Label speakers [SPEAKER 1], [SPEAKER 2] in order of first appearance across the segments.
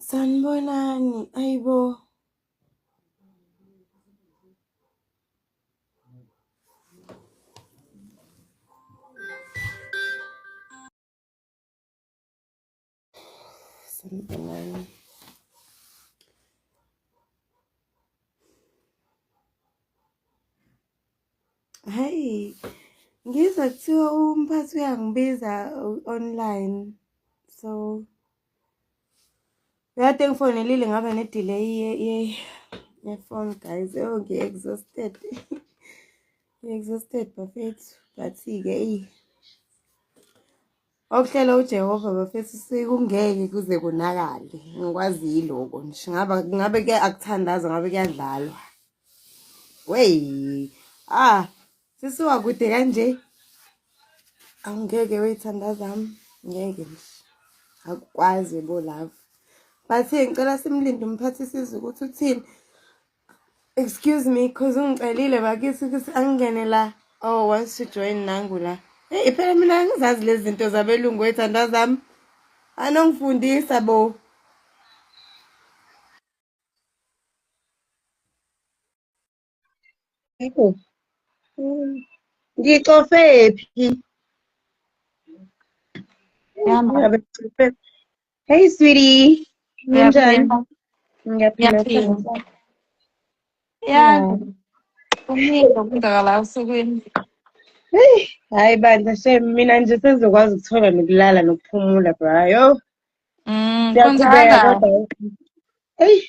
[SPEAKER 1] Sanibonani, ayibo. Sanibonani. Hayi, ngizwa kuthiwa umphathi uyangibiza online. So, kade ngifonelile ngaba ne-delay ye-phone guys. Oh, ngi-exhausted. Ngi-exhausted bafethu. But-ke okuhlela uJehova bafethu sekungeke kuze konakale. Ngikwazi yiloko nje. Ngabe akuthandazwa ngabe kuyadlalwa. Wey, sisuka kude kanje. Angeke weyithandaza zami. Ngeke nje. Akukwazi bo love. But ngicela simlinde umphathi sizwe ukuthi uthini. Excuse me, cause ungicelile bakithi ukuthi angene la. Oh, wants to join nangu la. Hey, phela mina angizazi lezi zinto zabelungu weyithandaza zami. Anongifundisa bo.
[SPEAKER 2] Yebo. Ngicofe phi? Ngabe ngicofe. Hey sweetie. Ninjani? Ngiyaphila
[SPEAKER 3] Ngiyaphila.
[SPEAKER 2] sithandwa.
[SPEAKER 3] Yazi kuningi okwenzakala osukwini.
[SPEAKER 2] Hey, hayi bandla shem mina nje sengizokwazi ukuthola nokulala nokuphumula bra. Yo, siyaqhubeka
[SPEAKER 3] Kwenzakalani?
[SPEAKER 2] kodwa. Hey,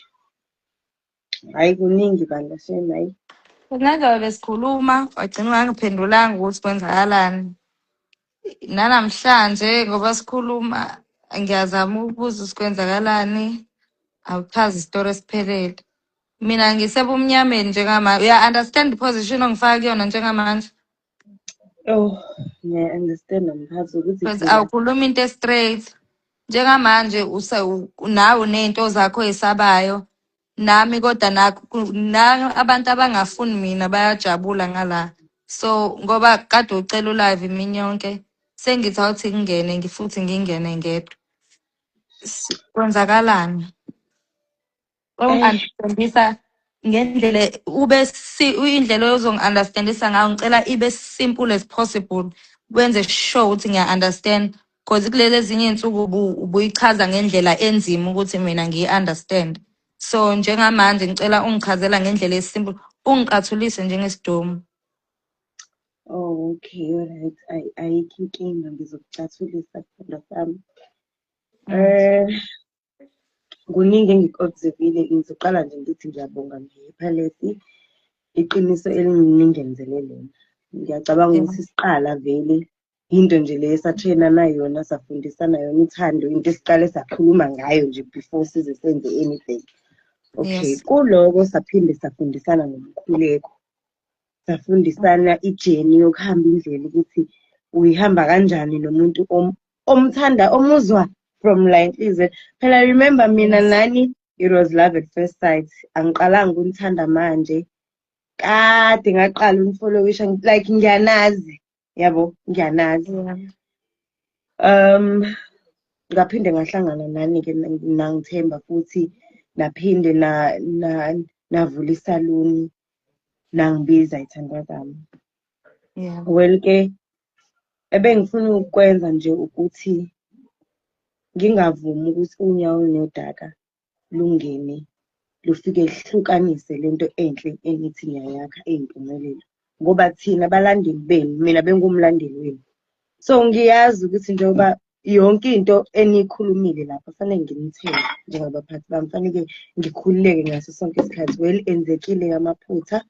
[SPEAKER 2] hayi kuningi bandla shem hayi.
[SPEAKER 3] Njengoba besikhuluma wagcina ungangiphendulanga ukuthi kwenzakalani. Nanamhlanje ngoba sikhuluma ngiyazama ukubuza ukuthi kwenzakalani. Awuchazi isitori esiphelele. Mina ngisebumnyameni njengamanje. Uya-understand i-position ongifaka kuyona njengamanje?
[SPEAKER 2] Oh, ngiya-understand mphathi ukuthi
[SPEAKER 3] Because
[SPEAKER 2] phela.
[SPEAKER 3] awukhuluma into straight. Njengamanje nawe uney'nto zakho ey'sabayo. Nami kodwa abantu abangafuni mina bayajabula ngala. So ngoba kade ucela ulive imini yonke sengithi awuthi ngingene futhi ngingene ngedwa. Kwenzakalani?
[SPEAKER 2] Eh,
[SPEAKER 3] Ungi-understandisa ngendlela indlela ozongi-understandisa ngayo ngicela ibe simple as possible. Wenze sure ukuthi ngiya-understand. Cause kulezi ezinye iy'nsuku ubuyichaza ngendlela enzima ukuthi mina ngiyi-understand. So njengamanje ngicela ungichazela ngendlela esimple, ungicathulise njengesidomu.
[SPEAKER 2] oh okay, alright. Ayikho inkinga ngizokucathulisa sithandwa sami.
[SPEAKER 3] Mm.
[SPEAKER 2] Kuningi engiku-observile ngizoqala nje ngithi ngiyabonga Phalathi, iqiniso eliningenzele lona. Ngiyacabanga
[SPEAKER 3] Yeah.
[SPEAKER 2] ukuthi siqala vele into nje le esathrenana yona safundisana yona uthando, into esiqale sakhuluma ngayo nje before size senze anything. Okay,
[SPEAKER 3] Yes.
[SPEAKER 2] kuloko saphinde safundisana ngomkhuleko, safundisana ijeni yokuhamba indlela ukuthi uyihamba kanjani nomuntu omuzwa from la inhliziyo. Phela remember mina
[SPEAKER 3] Yes.
[SPEAKER 2] nani, it was love at first sight. Angiqalanga ukunithanda manje. Kade ngaqala unifollowisha like ngiyanazi, yabo, ngiyanazi.
[SPEAKER 3] Yeah.
[SPEAKER 2] Ngaphinde ngahlangana nani-ke nangithemba futhi naphinde navula isaluni nangibiza ithandwa zami.
[SPEAKER 3] Yeah.
[SPEAKER 2] Well-ke ebengifuna ukukwenza nje ukuthi ngingavumi ukuthi unyawo olunodaka lungene lufike lihlukanise lento enhle enithi ngiyayakha eyimpumelelo, ngoba thina abalandeli benu, mina bengumlandeli wenu. So ngiyazi ukuthi njengoba yonke into eniyikhulumile lapha fanele nginithele njengabaphathi bami, fanele ngikhululeke ngaso sonke isikhathi. Well, enzekile amaphutha,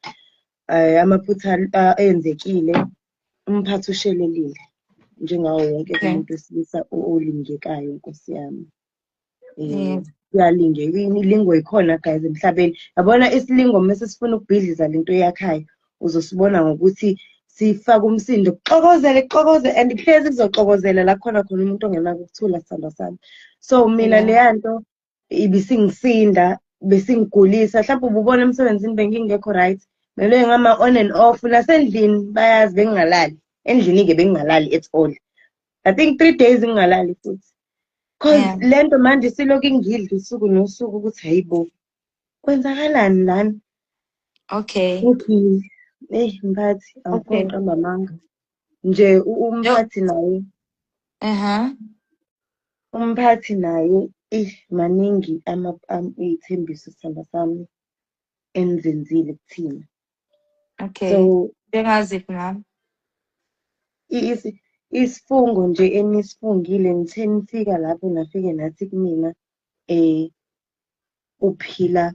[SPEAKER 2] amaphutha enzekile, umphathi ushelelile njengawo wonke
[SPEAKER 3] Okay.
[SPEAKER 2] umuntu wesilisa olingekayo, Nkosi yami.
[SPEAKER 3] Yeah.
[SPEAKER 2] Kuyalingeka, ilingo ikhona guys emhlabeni. Yabona isilingo mase sifuna ukubhidliza lento yakhayo, uzosibona ngokuthi sifaka umsindo, kuxokozele and kuhlezi kuzoxokozela la khona umuntu ongenako ukuthula, sithandwa sami. So mina
[SPEAKER 3] Yeah.
[SPEAKER 2] leya nto ibisingisinda, besingigulisa. Mhlawumbe ububona emsebenzini bengingekho right, mele ngama on and off. Nasendlini bayazi bengingalali, endlini-ke bengingalali at all. I think 3 days ngingalali futhi.
[SPEAKER 3] Yeah.
[SPEAKER 2] Cause lento manje siloku ingidla usuku nosuku ukuthi hayibo kwenzakalani lana.
[SPEAKER 3] Okay.
[SPEAKER 2] Okay. Mphathi angifuni
[SPEAKER 3] Okay.
[SPEAKER 2] ukuqamba amanga. Nje
[SPEAKER 3] Yo.
[SPEAKER 2] umphathi naye maningi iy'thembiso sithanda sami enizenzile kuthina.
[SPEAKER 3] Okay.
[SPEAKER 2] So
[SPEAKER 3] Njengaziphi mama?
[SPEAKER 2] isifungo nje enisifungile nithe nifika lapho nafike nathi kumina uphila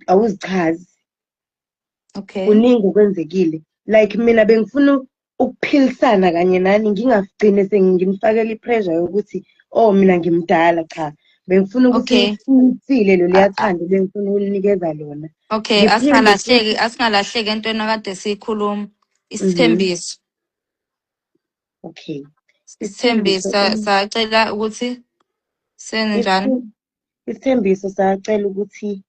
[SPEAKER 2] awuzichazi.
[SPEAKER 3] Okay.
[SPEAKER 2] Kuningi okwenzekile. Like mina bengifuna ukuphilisana kanye nani ngingagcine senginifakela i-pressure yokuthi mina ngimdala cha. Bengifuna ukuthi
[SPEAKER 3] Okay.
[SPEAKER 2] nilifile lo
[SPEAKER 3] A- a-
[SPEAKER 2] liyathanda bengifuna ukulinikeza lona.
[SPEAKER 3] Okay,
[SPEAKER 2] Ngiphinde futhi
[SPEAKER 3] asingalahleki entweni akade siyikhuluma.
[SPEAKER 2] mhm.
[SPEAKER 3] Isithembiso.
[SPEAKER 2] Okay.
[SPEAKER 3] Isithembiso
[SPEAKER 2] Isithembiso
[SPEAKER 3] sacela ukuthi senze njani?
[SPEAKER 2] isithembiso sacela ukuthi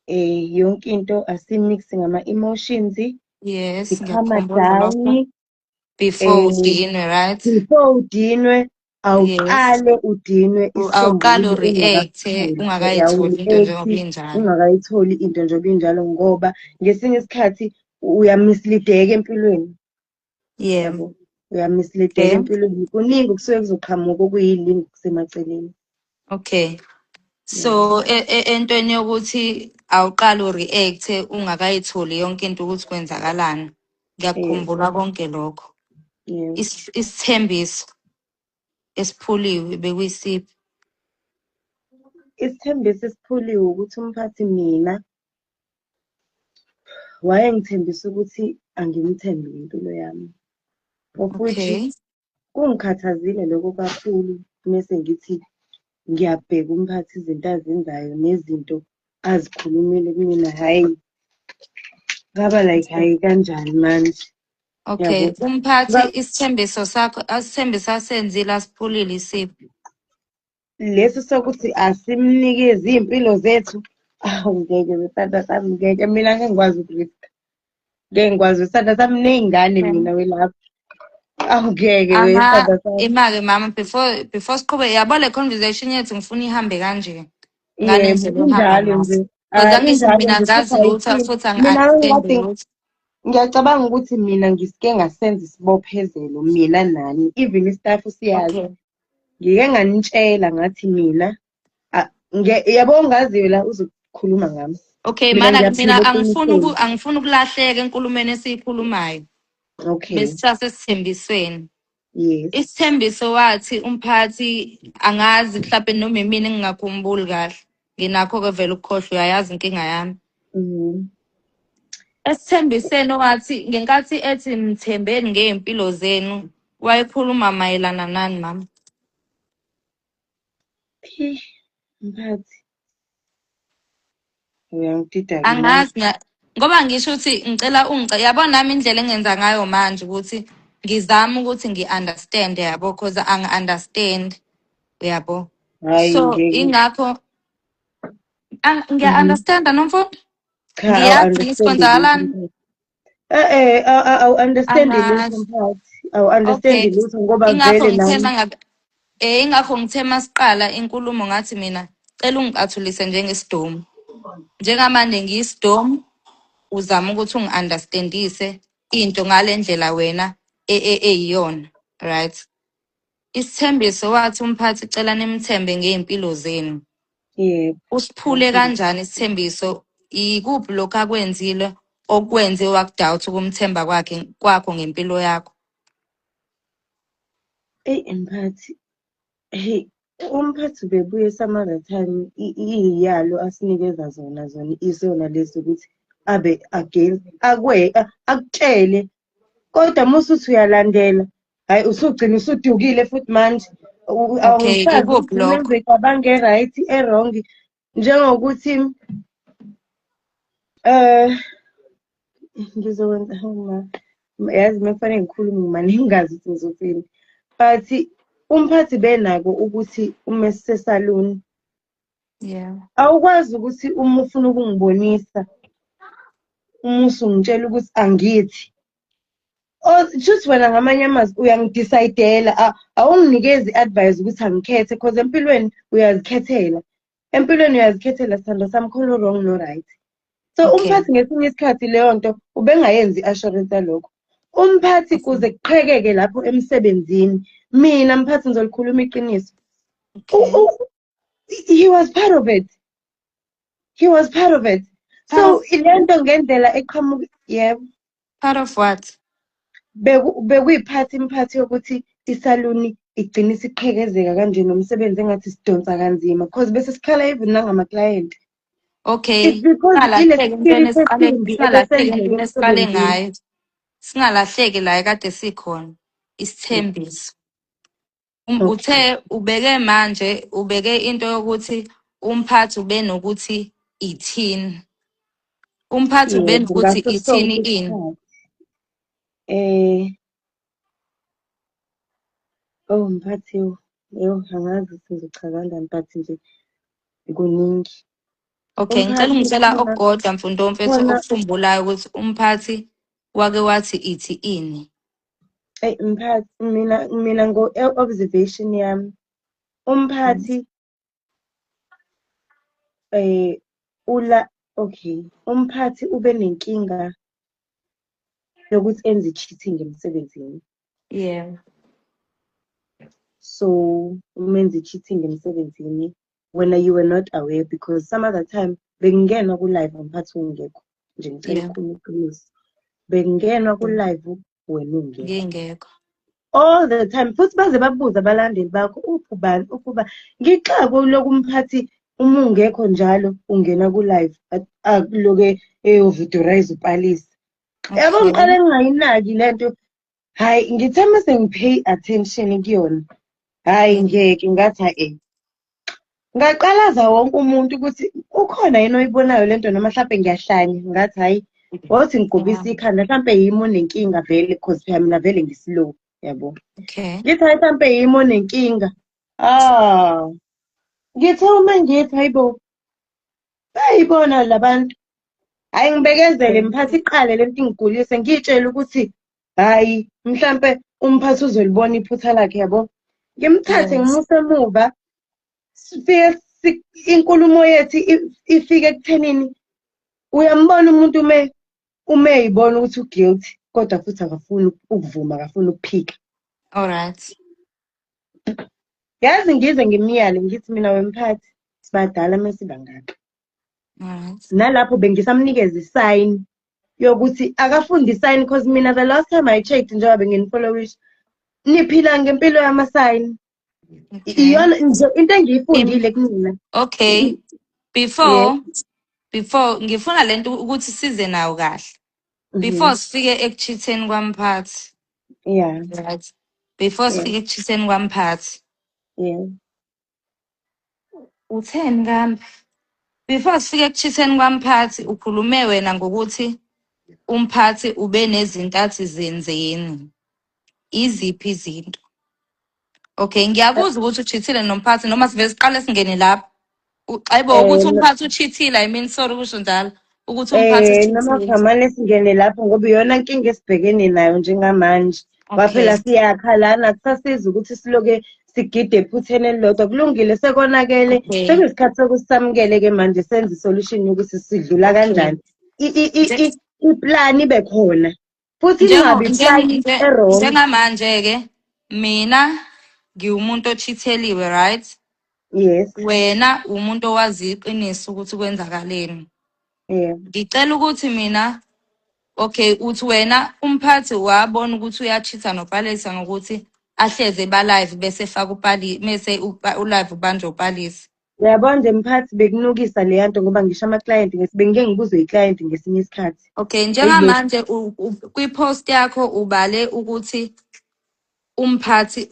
[SPEAKER 2] yonke into asimix ngama-emotions,
[SPEAKER 3] Yes,
[SPEAKER 2] sikhama
[SPEAKER 3] ngiyakhumbula lokho.
[SPEAKER 2] down
[SPEAKER 3] Before
[SPEAKER 2] eh
[SPEAKER 3] udinwe, right?
[SPEAKER 2] before udinwe
[SPEAKER 3] Yes.
[SPEAKER 2] awuqale udinwe
[SPEAKER 3] Awuqale
[SPEAKER 2] isisombululo
[SPEAKER 3] ureact ungakayitholi into njengoba
[SPEAKER 2] awu-react
[SPEAKER 3] injalo.
[SPEAKER 2] ungakayitholi into njengoba injalo ngoba ngesinye isikhathi uyamisleadeka empilweni.
[SPEAKER 3] Yeah.
[SPEAKER 2] Yabo, uyamisleadeka
[SPEAKER 3] Okay.
[SPEAKER 2] empilweni kuningi kusuke kuzoqhamuka okuyilingi kusemaceleni.
[SPEAKER 3] Okay.
[SPEAKER 2] Yeah.
[SPEAKER 3] So entweni yokuthi awuqale ureact ungakayitholi yonke into ukuthi kwenzakalani.
[SPEAKER 2] Yes.
[SPEAKER 3] Ngiyakhumbula konke lokho.
[SPEAKER 2] Yeah.
[SPEAKER 3] Isithembiso esiphuliwe bekuyisiphi?
[SPEAKER 2] Isithembiso esiphuliwe ukuthi umphathi mina wayengithembisa ukuthi angimthembe ngempilo yami. Of which
[SPEAKER 3] Okay.
[SPEAKER 2] kungikhathazile lokho kakhulu mese ngithi ngiyabheka umphathi izinto azenzayo nezinto azikhulumile kumina hhayi ngaba like hhayi kanjani manje
[SPEAKER 3] Okay.
[SPEAKER 2] yabo.
[SPEAKER 3] Umphathi isithembiso sakho asithembiso asenzile asiphulile isiphi?
[SPEAKER 2] Lesi sokuthi asimnikeze iy'mpilo zethu ngeke wesandla sami ngeke mina ngeke ngikwazi ukuriska. Ngeke ngikwazi wesandla sami ney'ngane mina welapho. Ngeke wesandla sami.
[SPEAKER 3] Imake mama before siqhube yabo le conversation yethu ngifuna ihambe kanje.
[SPEAKER 2] Yebo,
[SPEAKER 3] Ngalendlela ohamba
[SPEAKER 2] kunjalo
[SPEAKER 3] ngaso.
[SPEAKER 2] nje.
[SPEAKER 3] Because angisho
[SPEAKER 2] Injalo
[SPEAKER 3] mina
[SPEAKER 2] nje futhi
[SPEAKER 3] ngazi lutho
[SPEAKER 2] ayithini.
[SPEAKER 3] futhi
[SPEAKER 2] Mina
[SPEAKER 3] angi-understand
[SPEAKER 2] ngingade
[SPEAKER 3] lutho.
[SPEAKER 2] ngiyacabanga ukuthi mina ngisike ngasenza isibophezelo mina nani even istaff siyazi.
[SPEAKER 3] Okay.
[SPEAKER 2] Ngike nganitshela ngathi mina yabo ongaziyo la uzokhuluma ngami.
[SPEAKER 3] Okay,
[SPEAKER 2] Mina
[SPEAKER 3] mina
[SPEAKER 2] ngiyaphila eqinisweni.
[SPEAKER 3] angifuni ukulahleka enkulumeni esiyikhulumayo.
[SPEAKER 2] Okay.
[SPEAKER 3] Besisasesithembisweni.
[SPEAKER 2] Yes.
[SPEAKER 3] Isithembiso wathi umphathi angazi mhlawumbe noma imina engingakhumbuli kahle. Nginakho-ke vele ukukhohlwa uyayazi inkinga yami.
[SPEAKER 2] Mhm.
[SPEAKER 3] Esithembiseni wathi ngenkathi ethi mthembeni ngey'mpilo zenu wayekhuluma mayelana nani mama?
[SPEAKER 2] Mphathi uyangidida-ke manje.
[SPEAKER 3] Angazi ngoba ngisho ukuthi ngicela yabo nami indlela engenza ngayo manje ukuthi ngizama ukuthi ngi-understand yabo cause angi-understand yabo.
[SPEAKER 2] Hhayi
[SPEAKER 3] So
[SPEAKER 2] ngeke.
[SPEAKER 3] ingakho
[SPEAKER 2] Mhm.
[SPEAKER 3] ngiya-understanda nomfundo?
[SPEAKER 2] Cha,
[SPEAKER 3] Ngiyazi ukuthi
[SPEAKER 2] awu-understand-i lutho
[SPEAKER 3] kwenzakalani?
[SPEAKER 2] mphathi. Awu-understand-i lutho
[SPEAKER 3] Angazi.
[SPEAKER 2] mphathi. Awu-understand-i
[SPEAKER 3] Okay.
[SPEAKER 2] lutho ngoba
[SPEAKER 3] Ingakho
[SPEAKER 2] vele
[SPEAKER 3] ngithe
[SPEAKER 2] nami.
[SPEAKER 3] ingakho ngithe masiqala inkulumo ngathi mina cela ungicathulise njengesidomu. Njengamanje ngiyisidomu uzama ukuthi ungi-understandise into ngale ndlela wena eyiyona, right? Isithembiso wathi umphathi cela nimthembe ngey'mpilo zenu.
[SPEAKER 2] Yebo.
[SPEAKER 3] Usiphule kanjani isithembiso? Ikuphi lokhu akwenzile okwenze wakudawutha ukumthemba kwakho ngempilo yakho?
[SPEAKER 2] Eyi mphathi, hey, umphathi ubebuye some other time iy'yalo asinikeza zona isona lezi ukuthi abe against akutshele kodwa musuthi uyalandela hhayi usugcina usudukile futhi manje
[SPEAKER 3] Okay,
[SPEAKER 2] awusazi
[SPEAKER 3] ikuphi
[SPEAKER 2] ukuthi
[SPEAKER 3] lokho?
[SPEAKER 2] wenze icabange e-right e-wrong njengokuthi ngizokwenza yazi uma kufanele ngikhulume ngimane ngingazi ukuthi ngizothini but umphathi benako ukuthi uma sisesaluni
[SPEAKER 3] Yeah.
[SPEAKER 2] awukwazi ukuthi uma ufuna ukungibonisa uma usungitshela ukuthi angithi Oh, just wena ngamanye amazwi uyangidecide awunginikezi i-advice ukuthi angikhethe cause empilweni uyazikhethela. Empilweni uyazikhethela sithando sami khona wrong no right. So
[SPEAKER 3] Okay.
[SPEAKER 2] umphathi ngesinye isikhathi leyo nto ubengayenzi i-assurance yalokho. Umphathi kuze kuqhekeke lapho emsebenzini, mina mphathi ngizolikhuluma iqiniso.
[SPEAKER 3] Okay.
[SPEAKER 2] He was part of it. He was part of it.
[SPEAKER 3] Part
[SPEAKER 2] So
[SPEAKER 3] of
[SPEAKER 2] ilento ngendlela eqhamuka yebo.
[SPEAKER 3] part of what?
[SPEAKER 2] Bekuyiphathi imphathi yokuthi isaluni igcina isiqhekezeka kanje nomsebenzi engathi sidonsa kanzima because bese sikhala even nangama-client.
[SPEAKER 3] Okay.
[SPEAKER 2] It's because
[SPEAKER 3] Singalahleki entweni
[SPEAKER 2] ile-spirit esimbi
[SPEAKER 3] singalahleki
[SPEAKER 2] ebesenzeka
[SPEAKER 3] entweni esiqale
[SPEAKER 2] emsebenzini.
[SPEAKER 3] ngayo. Singalahleki la ekade sikhona. Isithembiso.
[SPEAKER 2] Okay.
[SPEAKER 3] Uthe ubeke manje ubeke into yokuthi umphathi ube nokuthi ithini. Umphathi ube
[SPEAKER 2] Yebo,
[SPEAKER 3] nokuthi
[SPEAKER 2] ngaso
[SPEAKER 3] ithini
[SPEAKER 2] sonke
[SPEAKER 3] ini.
[SPEAKER 2] isikhathi. Oh mphathi angazi sizochaza kanjani but nje kuningi.
[SPEAKER 3] Okay, ngicela
[SPEAKER 2] Umphathi
[SPEAKER 3] ungitshela okukodwa mfundomfethu
[SPEAKER 2] khona
[SPEAKER 3] okukhumbulayo ukuthi umphathi wake wathi ithi ini.
[SPEAKER 2] mphathi mina ngo-observation yami umphathi okay, umphathi ube nenkinga yokuthi enze i-cheating emsebenzini.
[SPEAKER 3] Yeah.
[SPEAKER 2] So umenze i-cheating emsebenzini wena you were not aware because some other time bekungenwa ku-live umphathi ungekho nje ngicela
[SPEAKER 3] Yeah.
[SPEAKER 2] ukukhuluma iqiniso. Bekungenwa ku-live wena ungekho
[SPEAKER 3] Ngingekho.
[SPEAKER 2] all the time futhi baze babuza abalandeli bakho ubani ngixako loku umphathi uma ungekho njalo ungena ku-live akuloke uvidurize upalisa. Yabo ngiqale ngingayinaki lento. Hayi ngithe mase ngipay attention kuyona. Hayi ngeke ngathi ngaqalaza wonke umuntu ukuthi ukhona yini oyibonayo lento noma mhlawumbe ngiyahlanya ngathi hayi wothi ngigobisa ikhanda mhlawumbe yimi onenkinga vele because phela mina vele ngislow yabo.
[SPEAKER 3] Okay.
[SPEAKER 2] Ngithi hayi mhlawumbe yimi onenkinga. Ngithe uma ngithi hayibo bayibona labantu. Hayi ngibekezele mphathi iqale lento ingigulise ngitshela ukuthi hayi mhlambe umphathi uzolibona iphutha lakhe yabo. Ngimthathe
[SPEAKER 3] Yes.
[SPEAKER 2] ngimuse emuva sifike inkulumo yethu ifike ekuthenini uyambona umuntu ume eyibona ukuthi u-guilty kodwa futhi akafuni ukuvuma akafuni ukuphika.
[SPEAKER 3] All right.
[SPEAKER 2] Yazi ngize ngimiyale ngithi mina wemphathi sibadala mesibangaka.
[SPEAKER 3] All right.
[SPEAKER 2] Nalapho bengisamnikeza isign yokuthi akafunde isign because mina the last time I checked njengoba benginifollowisha niphila ngempilo yama-sign.
[SPEAKER 3] Okay.
[SPEAKER 2] Iyona nje into engiyifundile kumina.
[SPEAKER 3] Okay.
[SPEAKER 2] Yes.
[SPEAKER 3] Before ngifuna lento ukuthi size nawo kahle. Before sifike ekuchitheni kwamphathi.
[SPEAKER 2] Yeah.
[SPEAKER 3] Right. Before
[SPEAKER 2] Yeah.
[SPEAKER 3] sifike ekuchitheni kwamphathi.
[SPEAKER 2] Yeah.
[SPEAKER 3] Utheni kambe? Before sifike ekuchitheni kwamphathi ukhulume wena ngokuthi umphathi ube nezintathi zenzeni. Iziphi izinto? Okay, ngiyakuzwa ukuthi uchithile nomphathi noma sivele siqale singene lapho. Ayibo ukuthi umphathi uchithile, I mean sorry kusho njalo. Ukuthi umphathi
[SPEAKER 2] Noma
[SPEAKER 3] uchithile.
[SPEAKER 2] kufanele singene lapho ngoba iyona nkinga esibhekene nayo njengamanje.
[SPEAKER 3] Okay.
[SPEAKER 2] Waphela siyakhalana kusasiza ukuthi siloke sigide ephutheni elilodwa kulungile sekonakele
[SPEAKER 3] Okay.
[SPEAKER 2] sekuyisikhathi sokuthi samukele-ke manje senze isolution yokuthi sidlula kanjani. Iplani ibe khona futhi ingabi iplani errong.
[SPEAKER 3] Njengamanje-ke mina ngiwumuntu ochitheliwe, right?
[SPEAKER 2] Yes.
[SPEAKER 3] Wena umuntu owazi iqiniso ukuthi kwenzakaleni.
[SPEAKER 2] Yeah.
[SPEAKER 3] Ngicela ukuthi mina okay uthi wena umphathi wabona ukuthi uyachitha nopalisa ngokuthi ahleze ba-live bese faka upali mese u-live ubanje upalisa.
[SPEAKER 2] Uyabona nje mphathi bekunukisa leya nto ngoba ngisho ama-client bengike ngibuzwe i-client ngesinye isikhathi.
[SPEAKER 3] Okay, njengamanje kwi-post yakho ubale ukuthi umphathi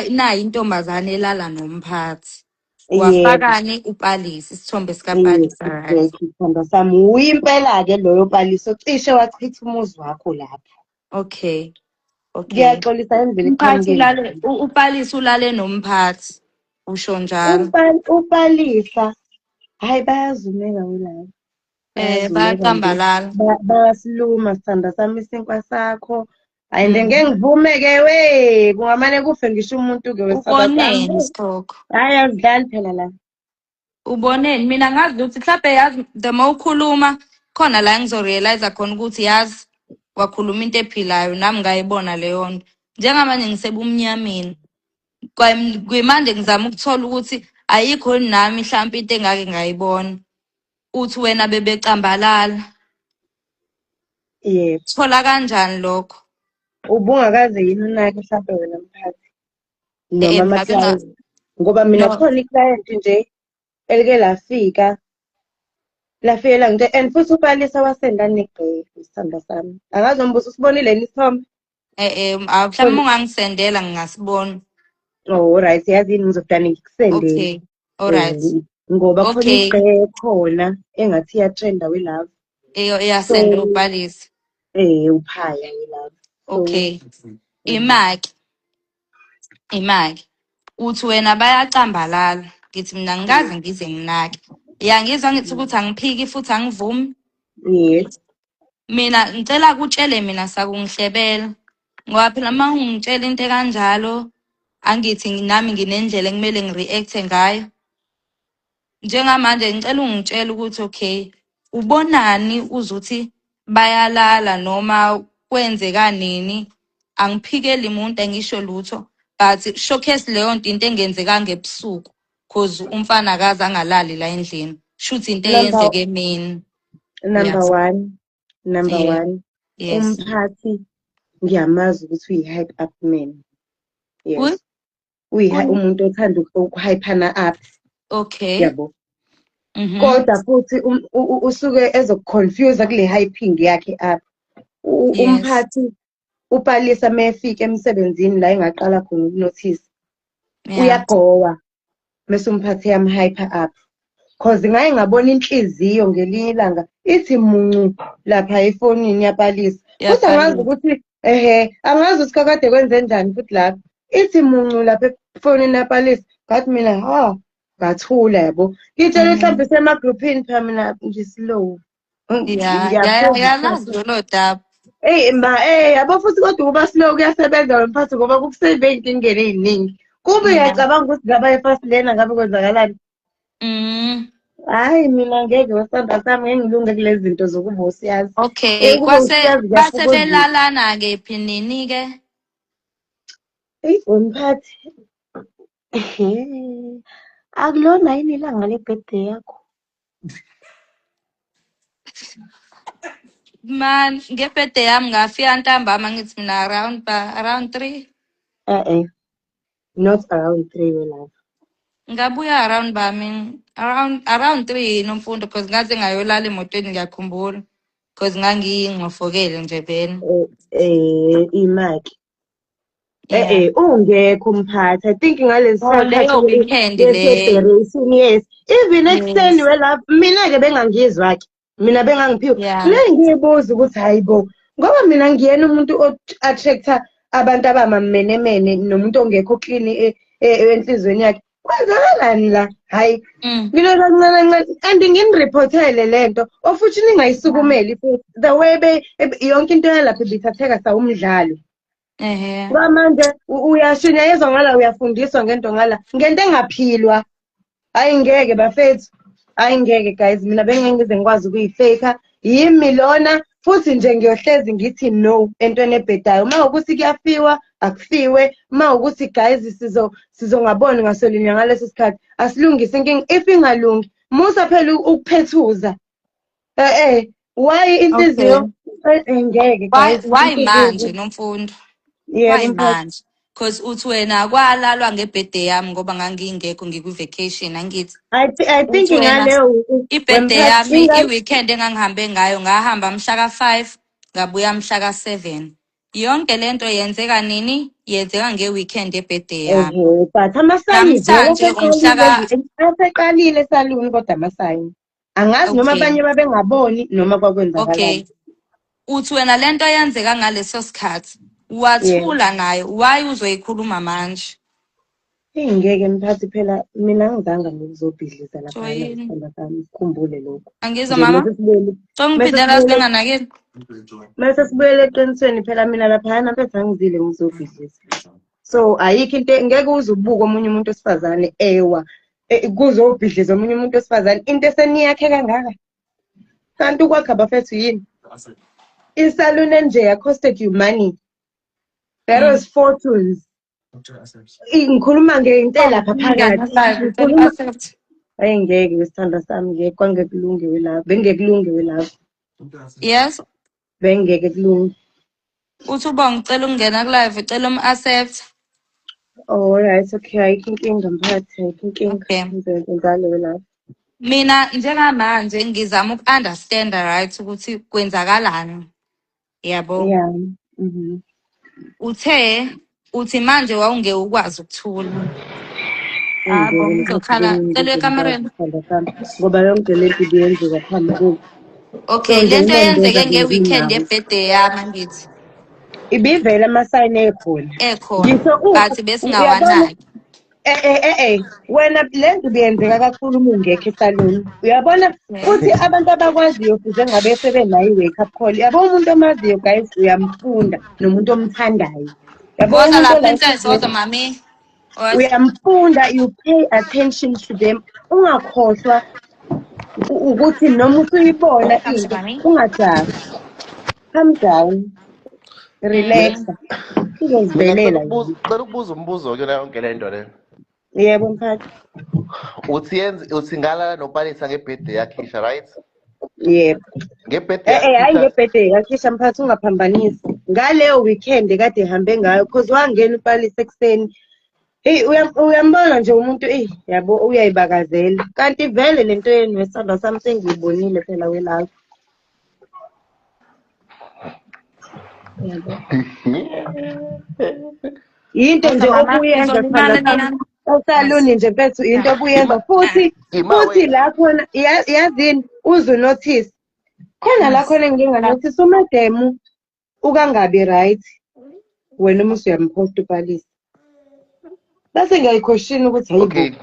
[SPEAKER 3] nayi intombazane elala nomphathi. Wafakani upalisa isithombe sikapalisa, right?
[SPEAKER 2] Sithanda sami uyimpela-ke loyo Paliso cishe wachitha umuzi wakho lapho.
[SPEAKER 3] Okay. Okay.
[SPEAKER 2] Ngiyaxolisa imvelo
[SPEAKER 3] Umphathi
[SPEAKER 2] eqhamukeni.
[SPEAKER 3] ulale upalisa ulale nomphathi. Usho njalo.
[SPEAKER 2] UPalisa hayi bayazumeka ulapho. Bayazumeka nje.
[SPEAKER 3] Bayacambalala.
[SPEAKER 2] Bayasiluma sithanda sami isinkwa sakho. And ngeke ngivume-ke we kungamane kufe ngisho umuntu-ke wesithathu
[SPEAKER 3] Uboneni Sikhokho?
[SPEAKER 2] hhayi azidlali phela la.
[SPEAKER 3] Uboneni? Mina ngazi ukuthi mhlawumbe yazi the more ukhuluma khona la ngizorealize khona ukuthi yazi wakhuluma into ephilayo nami ngayibona leyo nto. Njengamanje ngisebumnyameni. Kwimande ngizama ukuthola ukuthi ayikho nami mhlawumbe into engake ngayibona. Uthi wena bebecambalala.
[SPEAKER 2] Yebo.
[SPEAKER 3] Thola kanjani lokho?
[SPEAKER 2] Ubungakaze yini unake mhlawumbe wena mphathi noma
[SPEAKER 3] Ngabe
[SPEAKER 2] ama-client ngoba mina
[SPEAKER 3] no.
[SPEAKER 2] khona i-client nje elike lafikela nginte and futhi ubalisa wasendani negqeke isithanda sami angazi noma usibonile yini isithombe.
[SPEAKER 3] Mhlawumbe ungangisendela ngingasibona.
[SPEAKER 2] Oh right yazi yini ngizofuna ngikusendele.
[SPEAKER 3] Okay. Alright.
[SPEAKER 2] Ngoba khona
[SPEAKER 3] Okay.
[SPEAKER 2] igqeke khona engathi iyatrenda we-love.
[SPEAKER 3] Iyasenda
[SPEAKER 2] So
[SPEAKER 3] ubhalisa.
[SPEAKER 2] uphaya we-love.
[SPEAKER 3] Okay. Imaki. Uthi wena bayacambalala. Ngithi mina ngikaze ngize nginake. Yangizwa ngithi ukuthi angiphiki futhi angivumi.
[SPEAKER 2] Yes.
[SPEAKER 3] Mina ngicela kutshele mina sakungihlebela. Ngoba phela uma ungitshela into kanjalo angithi nami nginendlela ekumele ngireact ngayo. Njengamanje ngicela ungitshele ukuthi okay, ubonani uzuthi bayalala noma kwenzeka nini? Angiphikeli umuntu engisho lutho, but showcase leyo nto into engenzeka ngebusuku cause umfana akaze angalali la endlini. Shuthi into eyenzeke emini.
[SPEAKER 2] Number one.
[SPEAKER 3] Yeah. Yes.
[SPEAKER 2] Umphathi ngiyamazi ukuthi uyi-hype up man.
[SPEAKER 3] Good.
[SPEAKER 2] Yes. Umuntu othanda ukuhyphana up.
[SPEAKER 3] Okay.
[SPEAKER 2] Yabo. Kodwa futhi usuke ezokuconfuse kule hyping yakhe up.
[SPEAKER 3] Yes.
[SPEAKER 2] Umphathi upalisa mefika emsebenzini la engaqala khona ukunothisa.
[SPEAKER 3] Yeah.
[SPEAKER 2] Uyagowa mase umphathi yamhyper up. Cause ngaye ngabona inhliziyo ngelinye ilanga ithi muncu lapha efonini yapalisa. Futhi angazi ukuthi angazi ukuthi kakade kwenze njani futhi lapha. Ithi muncu lapha efonini yapalisa. Ngathi mina ngathula yabo. Ngitshela mhlawumbe semagroupini phela mina nje slow.
[SPEAKER 3] Yalazi lo daba.
[SPEAKER 2] Yabo futhi kodwa ukuba slow kuyasebenza wemphathi ngoba kukusave ey'nkingeni ey'ningi. Kube uyacabanga ukuthi ngabe e-fast lena ngabe kwenzakalani. Hhayi mina ngeke wesandla sami ngeke ngilunge kulezi zinto zokuba usiyazi.
[SPEAKER 3] Okay,
[SPEAKER 2] Kube usiyazi
[SPEAKER 3] base
[SPEAKER 2] kuyafukozisa.
[SPEAKER 3] belalana-ke phinini-ke.
[SPEAKER 2] Eyi wemphathi. Akulona yini ilanga le-birthday yakho?
[SPEAKER 3] Man, nge-birthday yami ngafika ntambama ngithi mina around 3.
[SPEAKER 2] Not around 3 welapha.
[SPEAKER 3] Ngabuya around around 3 nomfundo because ngaze ngayolala emotweni ngiyakhumbula. Because ngangingofokele nje vele.
[SPEAKER 2] Imaki. Ungekho mphathi. I think ngalesi
[SPEAKER 3] Leyo weekend
[SPEAKER 2] celebration yes. Even ekuseni welapha mina-ke bengangizwa-ke. Mina bengangiphiwe. Le ngiyibuza ukuthi hayibo. Ngoba mina ngiyena umuntu o-attractor abantu abamamenemene nomuntu ongekho clean enhlizweni yakhe. Kwenzakalani la? Hayi. Mina kancane and nginireportele lento ofuthi ningayisukumeli futhi the way yonke into yalapha ibithatheka sawumdlalo. Manje uyashinya yezwa ngala uyafundiswa ngento ngala ngento engaphilwa. Hayi ngeke bafethu. Hayi ngeke guys mina bengeke ngize ngikwazi ukuyifaka. Yimi lona futhi nje ngiyohlezi ngithi no entweni ebhedayo. Uma ukuthi kuyafiwa akufiwe. Uma ukuthi guys sizongaboni ngasolinye ngaleso sikhathi asilungise inkinga if ingalungi musa phela ukuphethuza. Why inhliziyo ngeke guys.
[SPEAKER 3] Why manje nomfundo? Why manje? Because uthi wena kwalalwa ngebirthday yami ngoba ngangingekho ngikwi-vacation angithi.
[SPEAKER 2] I think ngaleyo
[SPEAKER 3] ibirthday yami i-weekend engangihambe ngayo ngahamba mhla ka-5 ngabuya mhla ka-7. Yonke lento yenzeka nini? Yenzeka nge-weekend ye-birthday yami.
[SPEAKER 2] But amasayini aseqalile esaluni kodwa amasayini. Angazi noma abanye babengaboni noma kwakwenzakala.
[SPEAKER 3] Okay. Uthi wena lento yenzeka ngaleso sikhathi wathula nayo why uzoyikhuluma manje?
[SPEAKER 2] Ngeke mphathi phela mina ngizanga ngokuzobhidliza laphana
[SPEAKER 3] Joyini.
[SPEAKER 2] isithanda sami sikhumbule lokho.
[SPEAKER 3] Angizwa
[SPEAKER 2] Nje
[SPEAKER 3] mama. Ngicela
[SPEAKER 2] mase
[SPEAKER 3] singanakile.
[SPEAKER 2] sibuyele eqinisweni phela mina laphana mfethu angizile ngizobhidliza. So ayikho into ngeke uze ubuke omunye umuntu wesifazane ewa kuzobhidliza omunye umuntu wesifazane into eseniyakhe kangaka. Kanti ukwakha bafethu yini? Isaluni enje costed you money. That was fortunes. Ngikhuluma ngento lapha phakathi. Ngikhuluma hayi ngeke isithanda sami ngeke kwangekulunge welapha. Bengekulunge welapha.
[SPEAKER 3] Yes.
[SPEAKER 2] Bengeke kulunge.
[SPEAKER 3] Uthi uba ngicela ukungena ku-live, ucela um-accept.
[SPEAKER 2] Oh, alright, okay, ayikho inkinga mphathi, ayikho inkinga.
[SPEAKER 3] Okay.
[SPEAKER 2] Ngizenzalo welapha.
[SPEAKER 3] Mina njengamanje ngizama uku-understanda right ukuthi kwenzakalani. Yabo.
[SPEAKER 2] Yeah.
[SPEAKER 3] Uthi manje wawungeke ukwazi ukuthula. Yabo,
[SPEAKER 2] Ngeke
[SPEAKER 3] ngizokhala. Cela ekamereni.
[SPEAKER 2] isithanda sami. Ngoba yonke lento ibiyenzeka phambi kwethu.
[SPEAKER 3] Okay,
[SPEAKER 2] So nje
[SPEAKER 3] lento eyenzeke
[SPEAKER 2] ngiyenzeka
[SPEAKER 3] nge-weekend
[SPEAKER 2] nginawo.
[SPEAKER 3] ye-birthday yami angithi.
[SPEAKER 2] Ibivela amasayini ekhona.
[SPEAKER 3] Ekhona.
[SPEAKER 2] Ngisho
[SPEAKER 3] But
[SPEAKER 2] uyabona
[SPEAKER 3] besingawanaki.
[SPEAKER 2] wena lento biyenzeka kakhulu uma ungekho esaloni. Uyabona futhi abantu abakwaziyo futhi ngabe sebenayo i-wake up call. Yabo umuntu omaziyo guys uyamfunda nomuntu omthandayo. Yabo
[SPEAKER 3] Woza
[SPEAKER 2] umuntu
[SPEAKER 3] la
[SPEAKER 2] ola
[SPEAKER 3] princess, woza mami. What?
[SPEAKER 2] uyamfunda, you pay attention to them. Ungakhohlwa ukuthi noma usuyibona
[SPEAKER 3] Come to
[SPEAKER 2] into
[SPEAKER 3] mommy.
[SPEAKER 2] ungajaji. Calm down. Relax.
[SPEAKER 4] Mina
[SPEAKER 2] Izozivelela yona.
[SPEAKER 4] ngicela ukubuza umbuzo kuyona yonke lento le.
[SPEAKER 2] Yebo mphathi.
[SPEAKER 4] Uthi ngala noPalisa ngebirthday yakhisha, right?
[SPEAKER 2] Yebo.
[SPEAKER 4] Ngebirthday
[SPEAKER 2] Hayi
[SPEAKER 4] yakhisha.
[SPEAKER 2] ngebhede yakhisha mphathi ungaphambanisi. Ngaleyo weekend kade ehambe ngayo cause wangena uPalisa ekuseni. Hey uyambona nje umuntu yabo uyayibakazela. Kanti vele lento yenu wesandla sami sengiyibonile phela welapha. Yabo. Into
[SPEAKER 3] Woza
[SPEAKER 2] nje
[SPEAKER 3] mama.
[SPEAKER 2] obuyenza sithanda
[SPEAKER 3] Ngizolimala
[SPEAKER 2] sami.
[SPEAKER 3] mina.
[SPEAKER 2] Osaluni nje mfethu into obuyenza futhi
[SPEAKER 4] Wait.
[SPEAKER 2] la khona yazini uzu notice. Khona la khona nginganotice umademu ukangabi right. Wena uma usuyamposta uPalisa. Bese ngiyayiquestion ukuthi hayibo.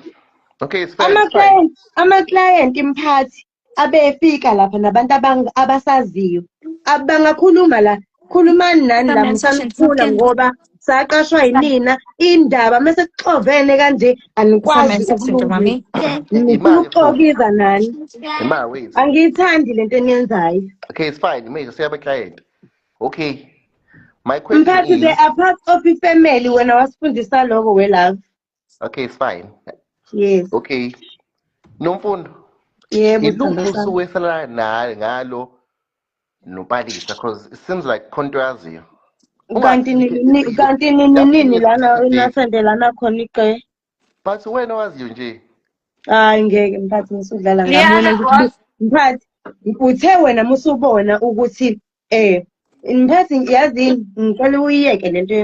[SPEAKER 4] Okay, it's fine.
[SPEAKER 2] Ama-client imphathi abefika lapha nabantu abasaziyo. Abangakhuluma la, khulumani nani la msanithula ngoba saqashwa yinina indaba mase kuxovene kanje anikwazi ukulungisa. Nifuna ukuxokiza nani?
[SPEAKER 4] Wait.
[SPEAKER 2] Angiyithandi lento eniyenzayo.
[SPEAKER 4] Okay, it's fine. Manje siyaba client. Okay. My question
[SPEAKER 2] Mphathi they
[SPEAKER 4] is
[SPEAKER 2] are part of i-family wena wasifundisa lokho welove.
[SPEAKER 4] okay, it's fine.
[SPEAKER 2] Yes.
[SPEAKER 4] Okay. Nomfundo.
[SPEAKER 2] Yebo
[SPEAKER 4] Iluphi
[SPEAKER 2] sithando sami.
[SPEAKER 4] usuku esala ngalo noPalisa because it seems like controversy.
[SPEAKER 2] Kanti nini lana nasendelana khona iqe.
[SPEAKER 4] But wena waziyo nje.
[SPEAKER 2] Hayi ngeke mphathi ngisudlala ngami wena
[SPEAKER 3] Yeah,
[SPEAKER 2] mphathi uthe wena musubona ukuthi mphathi yazini ngicela uyiyeke lento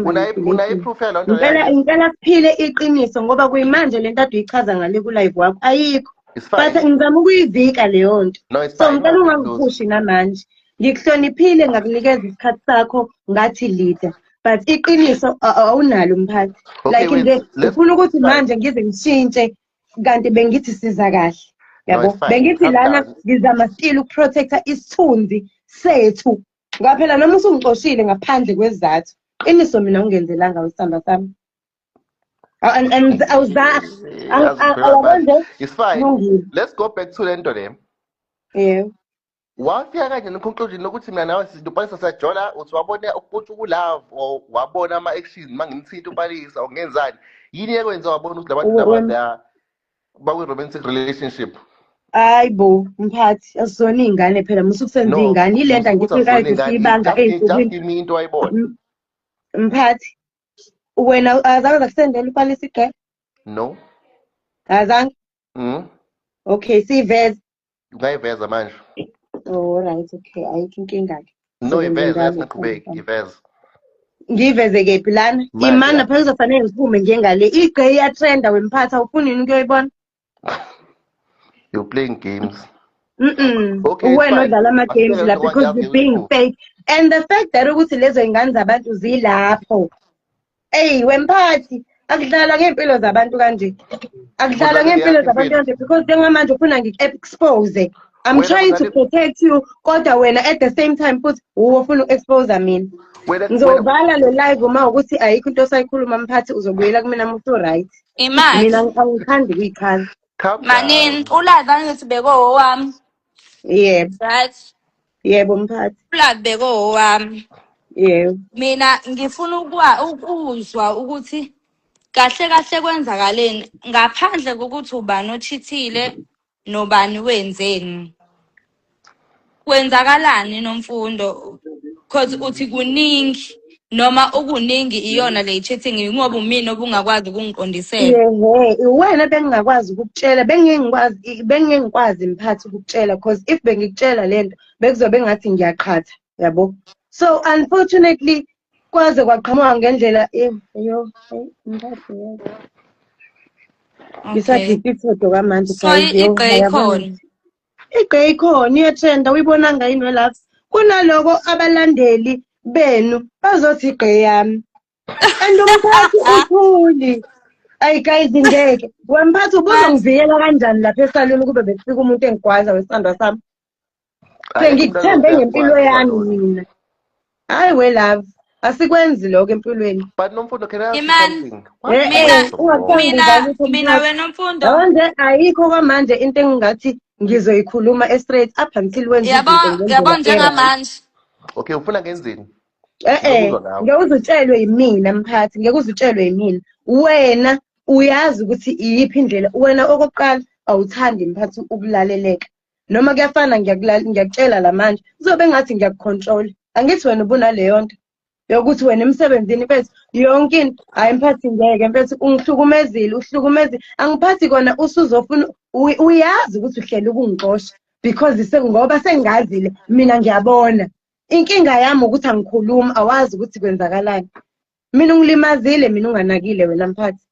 [SPEAKER 4] Unayi proof yalonto leyo.
[SPEAKER 2] ngicela kuphile iqiniso ngoba kuyimanje lento ade uyichaza ngale ku-live wakho ayikho.
[SPEAKER 4] It's fine.
[SPEAKER 2] But ngizama ukuyivika leyo nto.
[SPEAKER 4] No, it's
[SPEAKER 2] So
[SPEAKER 4] fine.
[SPEAKER 2] ngicela ungangiphushi namanje. Ngikuhloniphile ngakunikeza isikhathi sakho ngathi leader. But iqiniso awunalo mphathi.
[SPEAKER 4] Okay,
[SPEAKER 2] Like nje
[SPEAKER 4] let's
[SPEAKER 2] ufuna ukuthi manje ngize ngishintshe kanti bengithi siza kahle. Yabo
[SPEAKER 4] it's fine.
[SPEAKER 2] bengithi
[SPEAKER 4] Calm
[SPEAKER 2] lana
[SPEAKER 4] down.
[SPEAKER 2] ngizama still ukuprotecta isithunzi sethu. Ngaphela noma usungixoshile ngaphandle kwezathu. Qiniso mina ungenzelanga usithanda sami. And
[SPEAKER 4] It's fine. Let's go back to lento le.
[SPEAKER 2] Yeah.
[SPEAKER 4] Wafika kanje neconclusion lokuthi mina nawe sidupanisa sajola uthi wabona ukuphutsha kulove or wabona ama-actions mangimthinta uPalisa or ngenzani yini ekwenza wabona ukuthi labantu bakwi-romantic relationship.
[SPEAKER 2] Hayibo mphathi asizona iy'ngane phela musukusenza iy'ngane yilento angithi kade siyibanga
[SPEAKER 4] just give me into ayibona.
[SPEAKER 2] Mphathi wena azange zakusendela uPalisa igqe?
[SPEAKER 4] No.
[SPEAKER 2] Azange? Okay siyiveze.
[SPEAKER 4] Ungayiveza manje.
[SPEAKER 2] Oh right, okay, ayikho inkinga-ke.
[SPEAKER 4] No, iveze yasingaqhubeki, iveze.
[SPEAKER 2] Ngiyiveze kephi lana? Imani naphela kuzofanele ngiphume ngiye ngale. Igqe iyatrenda wemphathi awufuni yini ukuyoyibona?
[SPEAKER 4] You're playing games.
[SPEAKER 2] Okay, wena odlala ama-games la because you're being fake. And the fact that ukuthi lezo y'ngane zabantu zilapho. Wemphathi Akudlalwa ngey'mpilo zabantu kanje. Akudlalwa
[SPEAKER 4] Udlale
[SPEAKER 2] ngey'mpilo
[SPEAKER 4] ngeyakho
[SPEAKER 2] zabantu
[SPEAKER 4] impilo.
[SPEAKER 2] kanje because njengamanje ufuna ngiku-expose. I'm
[SPEAKER 4] Wena
[SPEAKER 2] trying to
[SPEAKER 4] udlale
[SPEAKER 2] protect you, kodwa wena at the same time futhi ufuna uku-expose mina.
[SPEAKER 4] wena
[SPEAKER 2] Ngizowuvala lo live uma ukuthi ayikho into osayikhuluma mphathi uzobuyela kumina musu-right. Mina
[SPEAKER 3] Imax,
[SPEAKER 2] angithandi ukuy'khala.
[SPEAKER 4] calm
[SPEAKER 3] manini,
[SPEAKER 4] down.
[SPEAKER 3] ulive angithi bekowami,
[SPEAKER 2] Yebo,
[SPEAKER 3] right?
[SPEAKER 2] yebo mphathi.
[SPEAKER 3] Ulive bekowami.
[SPEAKER 2] Yebo.
[SPEAKER 3] Mina ngifuna ukuzwa ukuthi kahle kahle kwenzakaleni ngaphandle kokuthi ubani ochithile nobani wenzeni. Kwenzakalani nomfundo? Cause uthi kuningi noma ukuningi iyona le cheating ngoba umina obungakwazi ukungiqondisela.
[SPEAKER 2] Yehe, wena bengingakwazi ukukutshela, bengingekwazi mphathi ukukutshela because if bengikutshela lento bekuzobe ngathi ngiyaqhatha, yabo. So unfortunately kwaze kwaqhamuka ngendlela mphathi yebo.
[SPEAKER 3] Okay.
[SPEAKER 2] Ngisadipha ithodo kamanje
[SPEAKER 3] So
[SPEAKER 2] guys,
[SPEAKER 3] igqe
[SPEAKER 2] ngiyabona.
[SPEAKER 3] ikhona.
[SPEAKER 2] Igqe ikhona iyathenda uyibonanga yini lapha. Kunaloko abalandeli benu bazothi igqe yami. And umphathi uthuli. Ayi guys ngeke. Wemphathi
[SPEAKER 3] But
[SPEAKER 2] ubuzongivikela kanjani lapha esaluni kube bekufika umuntu engigwaza wesandla sami.
[SPEAKER 4] Ayekho umuntu
[SPEAKER 2] Sengikuthembe ngempilo
[SPEAKER 4] azokwazi
[SPEAKER 2] yami
[SPEAKER 4] kwalona.
[SPEAKER 2] mina. Hayi we love. Asikwenzi lokho empilweni.
[SPEAKER 4] But Nomfundo, can I ask you
[SPEAKER 3] Imani,
[SPEAKER 4] something? What is
[SPEAKER 3] mina
[SPEAKER 4] so wrong?
[SPEAKER 2] Ungathandi ngizalutho
[SPEAKER 3] mina
[SPEAKER 2] mphathi.
[SPEAKER 3] wena Mfundo.
[SPEAKER 2] Yabo nje ayikho kwamanje into engingathi ngizoyikhuluma straight up until wenza izinto ngendlela
[SPEAKER 3] Yabo
[SPEAKER 2] e-right.
[SPEAKER 3] njengamanje.
[SPEAKER 4] Okay, ufuna ngenzeni? Ngizokuzwa ngawe.
[SPEAKER 2] Ngeke uze utshelwe yimina mphathi, ngeke uze utshelwe yimina. Wena uyazi ukuthi iyiphi indlela. Wena okokuqala awuthandi mphathi ukulaleleka. Noma kuyafana ngiyakutshela la manje. Kuzobe ngathi ngiyakucontrol. Angithi wena ubunaleyo nto. Yokuthi wena emsebenzini mfethu yonke into hayi mphathi ngeke mfethu ungihlukumezile uhlukumezile. Angiphathi kona usuzofuna uyazi ukuthi uhlele ukungixosha because ngoba sengazile mina ngiyabona. Inkinga yami ukuthi angikhuluma awazi ukuthi kwenzakalani. Mina ungilimazile mina unganakile wena mphathi.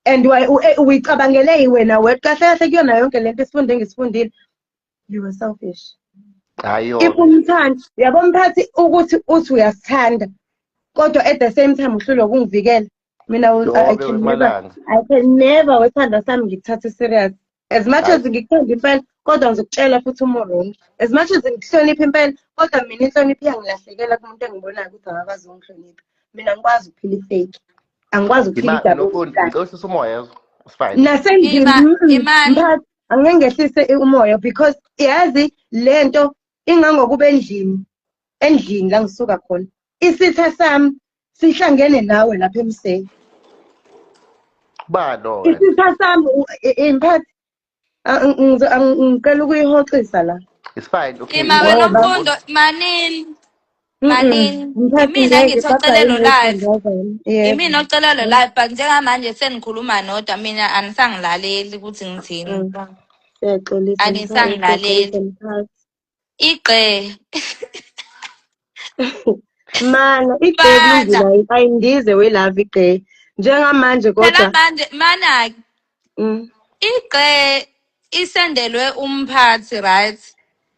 [SPEAKER 2] And uyicabangele wena wedwa kahle kahle kuyona yonke lento esifunde ngisifundile. You were selfish.
[SPEAKER 4] Hayo.
[SPEAKER 2] If umthanda yabo mphathi ukuthi uthi uyasithanda kodwa at the same time uhlulwa ukungivikela. Mina I can never wethanda sami ngikuthathe serious. As much as ngikuthanda impela kodwa ngizokutshela futhi umoro. As much as ngikuhlonipha impela kodwa mina inhlonipho iyangilahlekela kumuntu engibonayo ukuthi akakwazi ungihlonipha. Mina ngikwazi ukuphila ifake. Angikwazi ukuphila idouble.
[SPEAKER 4] Ngicela umoya yazo. It's fine.
[SPEAKER 2] Nasendlini mphathi angeke ngehlise umoya because yazi lento ingangokube endlini la ngisuka khona. Isitha sami sihlangene nawe lapha emseni.
[SPEAKER 4] Bado.
[SPEAKER 2] Isitha sami mphathi ngicela ukuyihoxisa la.
[SPEAKER 4] It's fine. Okay.
[SPEAKER 3] Wena Mfundo manini. Imina ngithocelele lo live. Imina ocela lo live but njengamanje senikhuluma nodwa mina anisangilaleli ukuthi ngithini.
[SPEAKER 2] Siyaxolisa
[SPEAKER 3] Anisangilaleli. Igqe.
[SPEAKER 2] Mana igqe ayindize we love igqe. Njengamanje kodwa.
[SPEAKER 3] Phela manje mana igqe isendelwe umphathi right?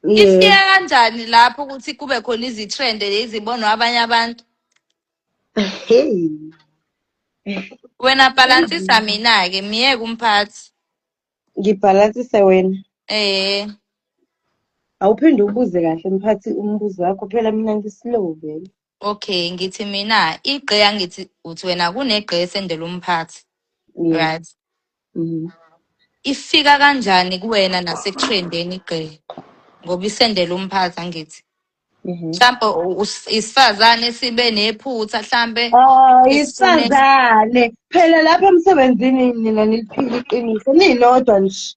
[SPEAKER 3] Ifike kanjani lapho ukuthi kube khona izitrend lezibonwa abanye abantu?
[SPEAKER 2] Hey.
[SPEAKER 3] Wena balansisa mina ke miyeke umphathi.
[SPEAKER 2] Ngibhalansise wena. Awuphinde ubuze kahle mphathi umbuzo wakho phela mina ngislow vele.
[SPEAKER 3] Okay, ngithi mina igqe yangithi uthi wena kunegqe esendela umphathi. Right. Ifika kanjani kuwena nasetrendeni igqe? Ngoba isendela umphathi angithi. Mhlawumbe isifazane sibe nephutha mhlambe.
[SPEAKER 2] Isifazane. Phela lapha emsebenzini nina niliphila iqiniso. Ninodwa nje.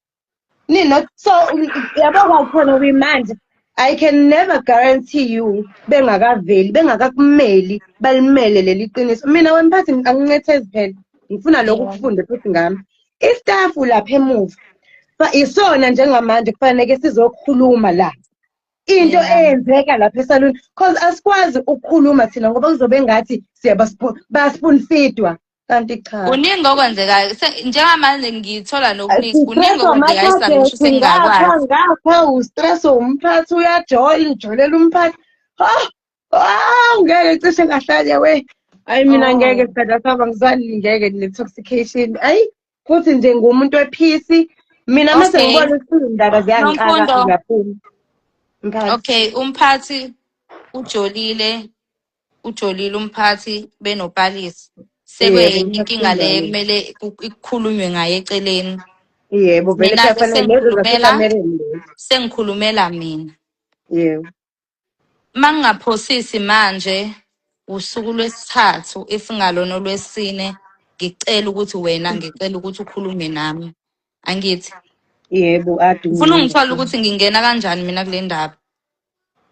[SPEAKER 2] So yabo khona kwimanje I can never guarantee you bengakaveli bengakakumeli balimele leli qiniso. Mina wemphathi angincethezi phela. Ngifuna lokho ukufunde futhi ngami. Istaff lapha emuva isona njengamanje kufanele sizokhuluma la. Into eyenzeka lapha esaluni because asikwazi ukukhuluma thina ngoba kuzobe ngathi baspoon feedwa kanti cha.
[SPEAKER 3] Kuningi okwenzekayo njengamanje ngithola nokuningi kuningi okwenzekayo isizathu sengingakwazi.
[SPEAKER 2] Ngapha ustress umphathi uyajolela umphathi. Ngeke cishe ngahlanya we. Ayi mina ngeke
[SPEAKER 3] Oh,
[SPEAKER 2] phela saba ngizani ngeke ne-toxication. Ayi futhi nje ngumuntu wephisi. Mina mase
[SPEAKER 3] okay.
[SPEAKER 2] ngibona ukuthi indaba ziyangixaka
[SPEAKER 3] Nomfundo,
[SPEAKER 2] ngiyaphuma. Mphathi.
[SPEAKER 3] okay, umphathi ujolile, ujolile umphathi benopalisi.
[SPEAKER 2] Yebo,
[SPEAKER 3] Sekwenye
[SPEAKER 2] mphathi
[SPEAKER 3] inkinga le
[SPEAKER 2] kunjani?
[SPEAKER 3] kumele kukhulunywe ngayo eceleni.
[SPEAKER 2] Yebo, vele phela
[SPEAKER 3] Mina-ke
[SPEAKER 2] fanele lezo zasekamereni lezo.
[SPEAKER 3] sengikhulumela mina.
[SPEAKER 2] Yebo.
[SPEAKER 3] Mangingaphosisi manje usuku lwesithathu if ngalona olwesine ngicela ukuthi ukhulume nami. Angithi
[SPEAKER 2] Yebo,
[SPEAKER 3] ufuna
[SPEAKER 2] adungile
[SPEAKER 3] ungithola
[SPEAKER 2] kakhulu.
[SPEAKER 3] ukuthi ngingena kanjani mina kule ndaba.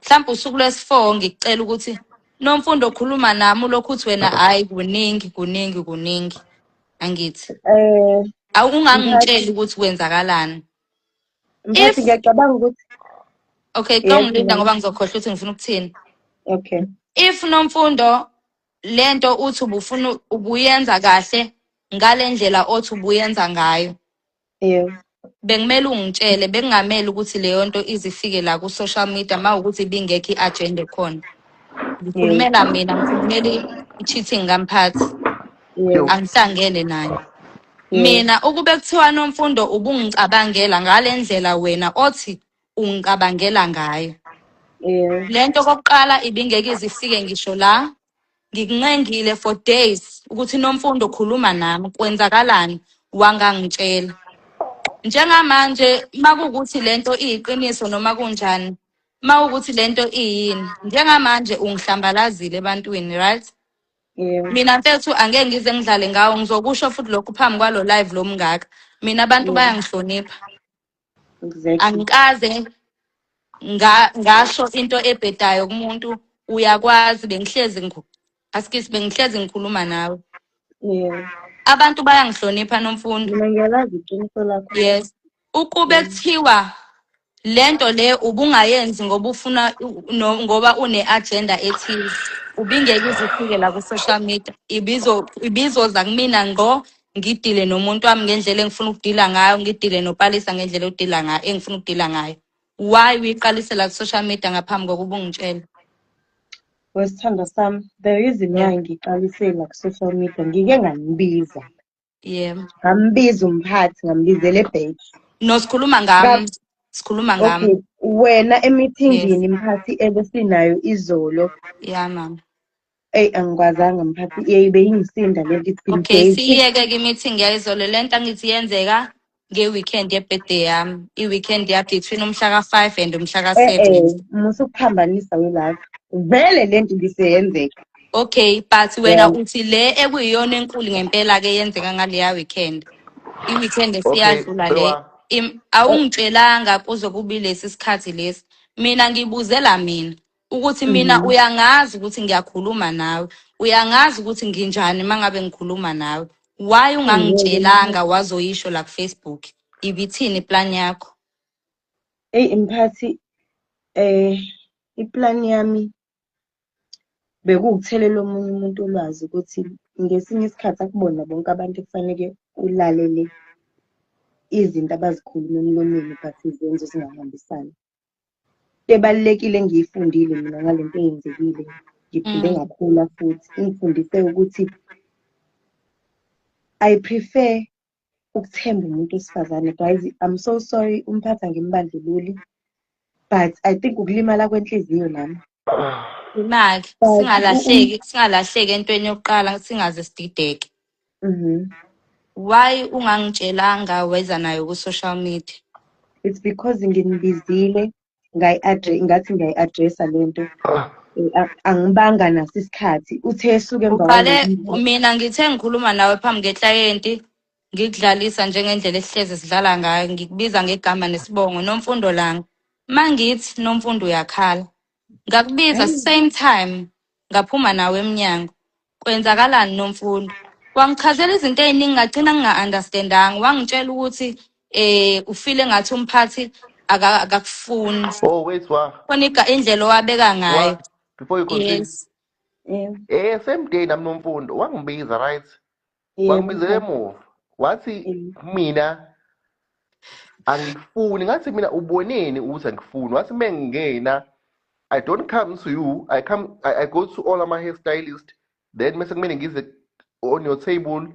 [SPEAKER 3] Mhlawumbe usuku lwesi-4 ngikucela ukuthi Nomfundo khuluma nami ulokhu uthi wena hayi kuningi. Angithi
[SPEAKER 2] Mphathi,
[SPEAKER 3] awungangitsheli ukuthi kwenzakalani.
[SPEAKER 2] mphathi
[SPEAKER 3] If
[SPEAKER 2] ngiyacabanga ukuthi
[SPEAKER 3] okay,
[SPEAKER 2] yes,
[SPEAKER 3] congilinda
[SPEAKER 2] ma'am.
[SPEAKER 3] ngoba ngizokhohlwa ukuthi ngifuna ukuthini.
[SPEAKER 2] Okay.
[SPEAKER 3] If Nomfundo lento uthi ubuyenza kahle ngale ndlela othi ubuyenza ngayo,
[SPEAKER 2] Yebo,
[SPEAKER 3] bengimele ungitshele, bekungamele ukuthi leyo nto izifike la ku-social media mawukuthi ibingekho i-agenda khona.
[SPEAKER 2] yebo,
[SPEAKER 3] Ngikhulumela mina, ngikhulumela i-cheating kamphathi,
[SPEAKER 2] yebo,
[SPEAKER 3] angihlangene nayo.
[SPEAKER 2] yebo,
[SPEAKER 3] Mina ukube kuthiwa Nomfundo ubungicabangela ngale ndlela wena othi ungicabangela ngayo.
[SPEAKER 2] yebo,
[SPEAKER 3] Lento kokuqala ibingeke izifike ngisho la. Ngikunqengile for days ukuthi Nomfundo khuluma nami kwenzakalani wangangitshela. Njengamanje makuwukuthi lento iyiqiniso noma kunjani, mawukuthi lento iyini, njengamanje ungihlambalazile ebantwini, right?
[SPEAKER 2] yebo,
[SPEAKER 3] Mina mfethu angeke ngize ngidlale ngawo, ngizokusho futhi lokhu phambi kwalo live lo mngaka. Mina abantu
[SPEAKER 2] yebo.
[SPEAKER 3] bayangihlonipha.
[SPEAKER 2] Exactly.
[SPEAKER 3] Angikaze ngasho into ebhedayo kumuntu. Uyakwazi bengihlezi ngikhuluma nawe.
[SPEAKER 2] Yebo.
[SPEAKER 3] Abantu bayangihlonipha Nomfundo.
[SPEAKER 2] Mina ngiyalazi iqiniso lakho.
[SPEAKER 3] Yes. Ukube
[SPEAKER 2] Yebo.
[SPEAKER 3] kuthiwa lento le ubungayenzi ngoba ngoba une-agenda ethile, ubingeke izifike la ku-social media, ibizoza kumina ngqo, ngidile nomuntu wami ngendlela engifuna ukudila ngayo, ngidile nopalisa ngendlela engifuna ukudila ngayo. Why uyiqalise la ku-social media ngaphambi kokuba ungitshele?
[SPEAKER 2] Wesithando sami, the reason
[SPEAKER 3] Yeah.
[SPEAKER 2] why ngiqalise la ku-social media, ngike ngambiza.
[SPEAKER 3] Yeah.
[SPEAKER 2] Ngambiza umphathi, ngambizela ebheki.
[SPEAKER 3] No, sikhuluma ngami. Sikhuluma ngami.
[SPEAKER 2] Okay, wena
[SPEAKER 3] Yes.
[SPEAKER 2] emithingini mphathi ebesinayo izolo,
[SPEAKER 3] Yeah, mama.
[SPEAKER 2] eyi angikwazanga mphathi, beyingisinda lento, it's been
[SPEAKER 3] Okay,
[SPEAKER 2] days.
[SPEAKER 3] siyeke-ke i-meeting yayizolo. Le nto angithi yenzeka nge-weekend ye-birthday yami. I-weekend between umhla ka-5 and umhla ka-7.
[SPEAKER 2] Musukuphambanisa welapha. Vele lento ibiseyenzeka.
[SPEAKER 3] Okay, but wena
[SPEAKER 2] Yeah.
[SPEAKER 3] uthi le ekuyiyona enkulu ngempela-ke yenzeka ngaleya weekend. I-weekend
[SPEAKER 4] Okay,
[SPEAKER 3] esiyadlula le.
[SPEAKER 4] Bewa.
[SPEAKER 3] Awungitshelanga kuze kubi lesi sikhathi lesi. Mina ngibuzela mina ukuthi mina
[SPEAKER 2] Mhm.
[SPEAKER 3] uyangazi ukuthi ngiyakhuluma nawe. Uyangazi ukuthi nginjani mangabe ngikhuluma nawe. Why
[SPEAKER 2] Angeke
[SPEAKER 3] ungangitshelanga wazoyisho la ku-Facebook? Ibithini plan yakho?
[SPEAKER 2] eyi mphathi, iplani yami bekuwukuthelela omunye umuntu ulwazi ukuthi ngesinye isikhathi akubona bonke abantu kufanele ulalele izinto abazikhuluma emlomeni but izenzo zingahambisani. Into ebalulekile engiyifundile mina ngale nto eyenzekile, ngiphinde
[SPEAKER 3] Mm.
[SPEAKER 2] ngakhula futhi ingifundise ukuthi I prefer ukuthemba umuntu wesifazane. Guys, I'm so sorry umphathi angimbandlululi, but I think ukulimala kwenhliziyo nami.
[SPEAKER 3] Imali
[SPEAKER 2] But
[SPEAKER 3] singalahleki entweni yokuqala singaze sidideke.
[SPEAKER 2] mhm.
[SPEAKER 3] Why ungangitshelanga weza nayo ku-social media?
[SPEAKER 2] It's because nginibizile ngathi ngayi-addressa lento. Angibanga naso isikhathi uthe esuke emva
[SPEAKER 3] Uqale
[SPEAKER 2] kwalokho.
[SPEAKER 3] mina ngithe ngikhuluma nawe phambi kweklayenti, ngikudlalisa njengendlela esihlezi sidlala ngayo, ngikubiza ngegama nesibongo Nomfundo langa. Mangithi Nomfundo uyakhala, ngakubiza
[SPEAKER 2] Hayi,
[SPEAKER 3] same time, ngaphuma nawe emnyango. Kwenzakalani Nomfundo? Wangichazela izinto ey'ningi ngagcina nginga-understandanga. Wangitshela ukuthi ufile ngathi umphathi akakufuni.
[SPEAKER 4] Oh, wait,
[SPEAKER 3] Khona indlela owabeka ngayo.
[SPEAKER 4] before you continue.
[SPEAKER 3] Yes.
[SPEAKER 4] Same day nami Nomfundo wangibiza, right?
[SPEAKER 2] yebo
[SPEAKER 4] Wangibizela
[SPEAKER 2] mphathi.
[SPEAKER 4] emuva. Wathi
[SPEAKER 2] Yebo.
[SPEAKER 4] mina angifuni, ngathi mina uboneni ukuthi angifuni. Wathi mengingena, I don't come to you. I go to all of my hairstylists. then mase kumele ngize on your table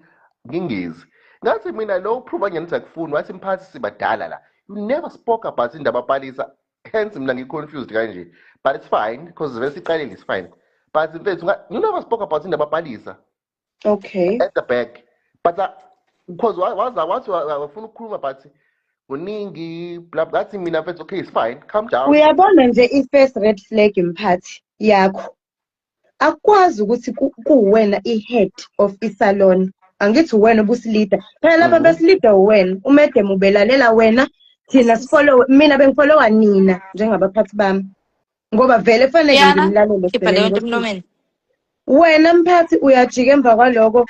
[SPEAKER 4] ngingezi. Ngathi mina lo prove angenza kufuni wathi mphathi sibadala la. You never spoke about indaba Palisa. Hence mina ngi-confused kanje. But it's fine because vese siqalile is fine. But mfethu you never spoke about indaba Palisa
[SPEAKER 2] Okay.
[SPEAKER 4] at the back. But because wathi wafuna ukukhuluma but kuningi blah ngathi mina mfethu okay it's fine. Calm down.
[SPEAKER 2] Uyabona nje i-first red flag mphathi yakho. Akwazi ukuthi kuwena i-head of isalon. Angithi wena obusilida. Phela lapha besilida wena. Umedem ubelalela wena. Thina sifollow mina bengifollowa nina njengabaphathi bami. Ngoba vele fanele ngimlalele
[SPEAKER 3] khipha leyo nto emlomeni.
[SPEAKER 2] Wena mphathi uyajika emva kwaloko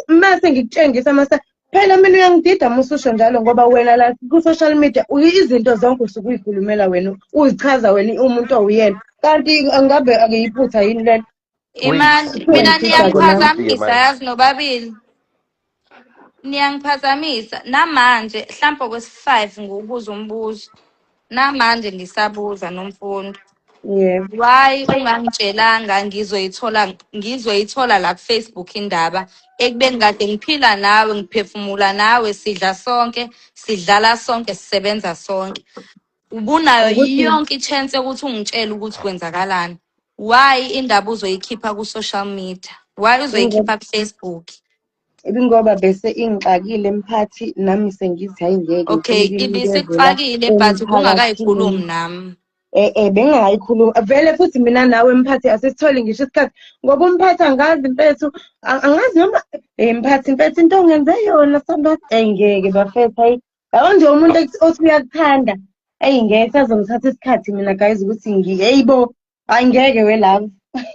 [SPEAKER 2] mase ngikutshengisa mase phela mina uyangidida mususho njalo ngoba wena la ku-social media izinto zonke usuke uyikhulumela wena uzichaza wena umuntu owuyena kanti angabe akuyiphutha yini lento.
[SPEAKER 3] Mina niyangiphazamisa yazi nobabili. Niyangiphazamisa namanje mhlawumbe kwesi-5 ngubuza umbuzo. Namanje ngisabuza nomfundo.
[SPEAKER 2] Yebo.
[SPEAKER 3] Why ungangitshelanga ngizoyithola la ku-Facebook indaba ekubeni kade ngiphila nawe ngiphefumula nawe sidla sonke sidlala sonke sisebenza sonke. Ubunayo yonke i-chance yokuthi ungitshele ukuthi kwenzakalani. Why indaba uzoyikhipha ku-social media? Why uzoyikhipha ku-Facebook?
[SPEAKER 2] Ibingoba bese ingixakile mphathi nami sengithi hayi ngeke
[SPEAKER 3] Okay, ibisikuxakile but kungakayikhulumi nami.
[SPEAKER 2] Bengayikhuluma vele futhi mina nawe mphathi asisitholi ngisho isikhathi ngoba umphathi angazi mfethu angazi noma mphathi mfethu into ongenze yona somebody ngeke bafethu hayi yabo nje umuntu othi uyakuthanda ngeke sazongithatha isikhathi mina guys ukuthi heyibo hayi ngeke we love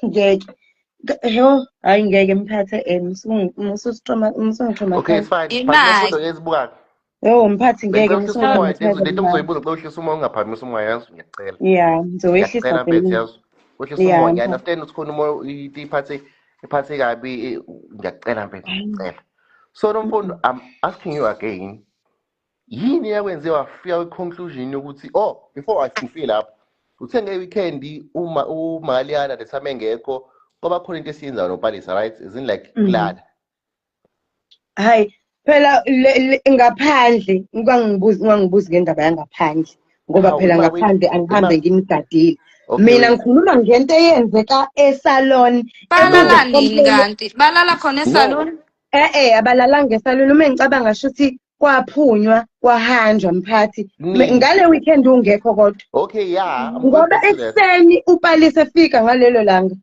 [SPEAKER 2] ngeke hayi ngeke mphathi musustroma
[SPEAKER 4] okay it's fine.
[SPEAKER 3] Imali.
[SPEAKER 4] Ngiyazibukaka.
[SPEAKER 2] Mphathi ngeke
[SPEAKER 4] lento uzoyibuza kuhlohlisa umoya ungaphamisa umoya yazi ngiyacela.
[SPEAKER 2] Yeah, ngizowehlisa
[SPEAKER 4] Ngiyacela mfethu yazi. Wehlisa
[SPEAKER 2] Yeah,
[SPEAKER 4] umoya. Understand ukuthi khona umoya iphathe kabi ngiyacela mfethu ngiyacela. So nomfundo I'm asking you again. Yini yakwenze wafika kwi-conclusion yokuthi before I feel lapho uthenge weekend uMaliana lesame ngekho ngoba khona into esiyenzayo noPalisa right isn't like glad.
[SPEAKER 2] Hayi phela ngaphandle ungangibuzi ngendaba yangaphandle ngoba phela ngaphandle angihambe ngimgadile. Mina ngikhuluma ngento eyenzeka esalon.
[SPEAKER 3] Balala nini kanti? Balala khona esalon?
[SPEAKER 2] Abalalanga esalon uma ngicabanga shuthi kwaphunywa kwahanjwa mphathi ngale weekend ungekho kodwa.
[SPEAKER 4] Okay yeah.
[SPEAKER 2] Ngoba ekseni uPalisa efika ngalelo langa.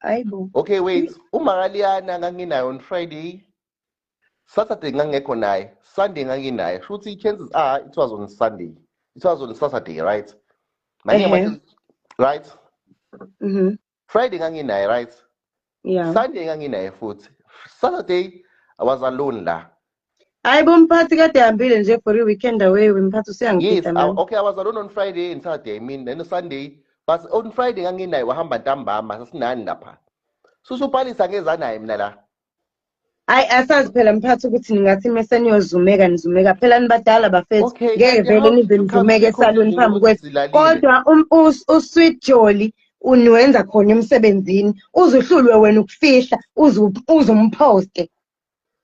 [SPEAKER 2] Ayibo.
[SPEAKER 4] Okay wait, uMaliana nganginayo on Friday. Saturday ngangekho naye. Sunday nganginaye. Shuthi chances are it was on Sunday. It was on Saturday, right? Right? Friday nganginaye, right?
[SPEAKER 2] Yeah.
[SPEAKER 4] Sunday nganginaye futhi. Saturday I was alone la.
[SPEAKER 2] Ayibo mphathi kade hambile nje for i-weekend away mphathi
[SPEAKER 4] Yes,
[SPEAKER 2] usiyangiphetha manje.
[SPEAKER 4] okay, I was alone on Friday and Saturday. I mean, then Sunday. But on Friday nganginaye wahamba ntambama sasinani lapha. SusuPalisa ngeza naye mina la.
[SPEAKER 2] Hayi asazi phela mphathi ukuthi ningathi mase niyozumeka phela nibadala bafethu
[SPEAKER 4] Okay,
[SPEAKER 2] ngeke vele nize nizumeke esaloni phambi kwethu kodwa uSweet Jolly uniwenza khona emsebenzini uzuhlulwe wena ukufihla uzumposte.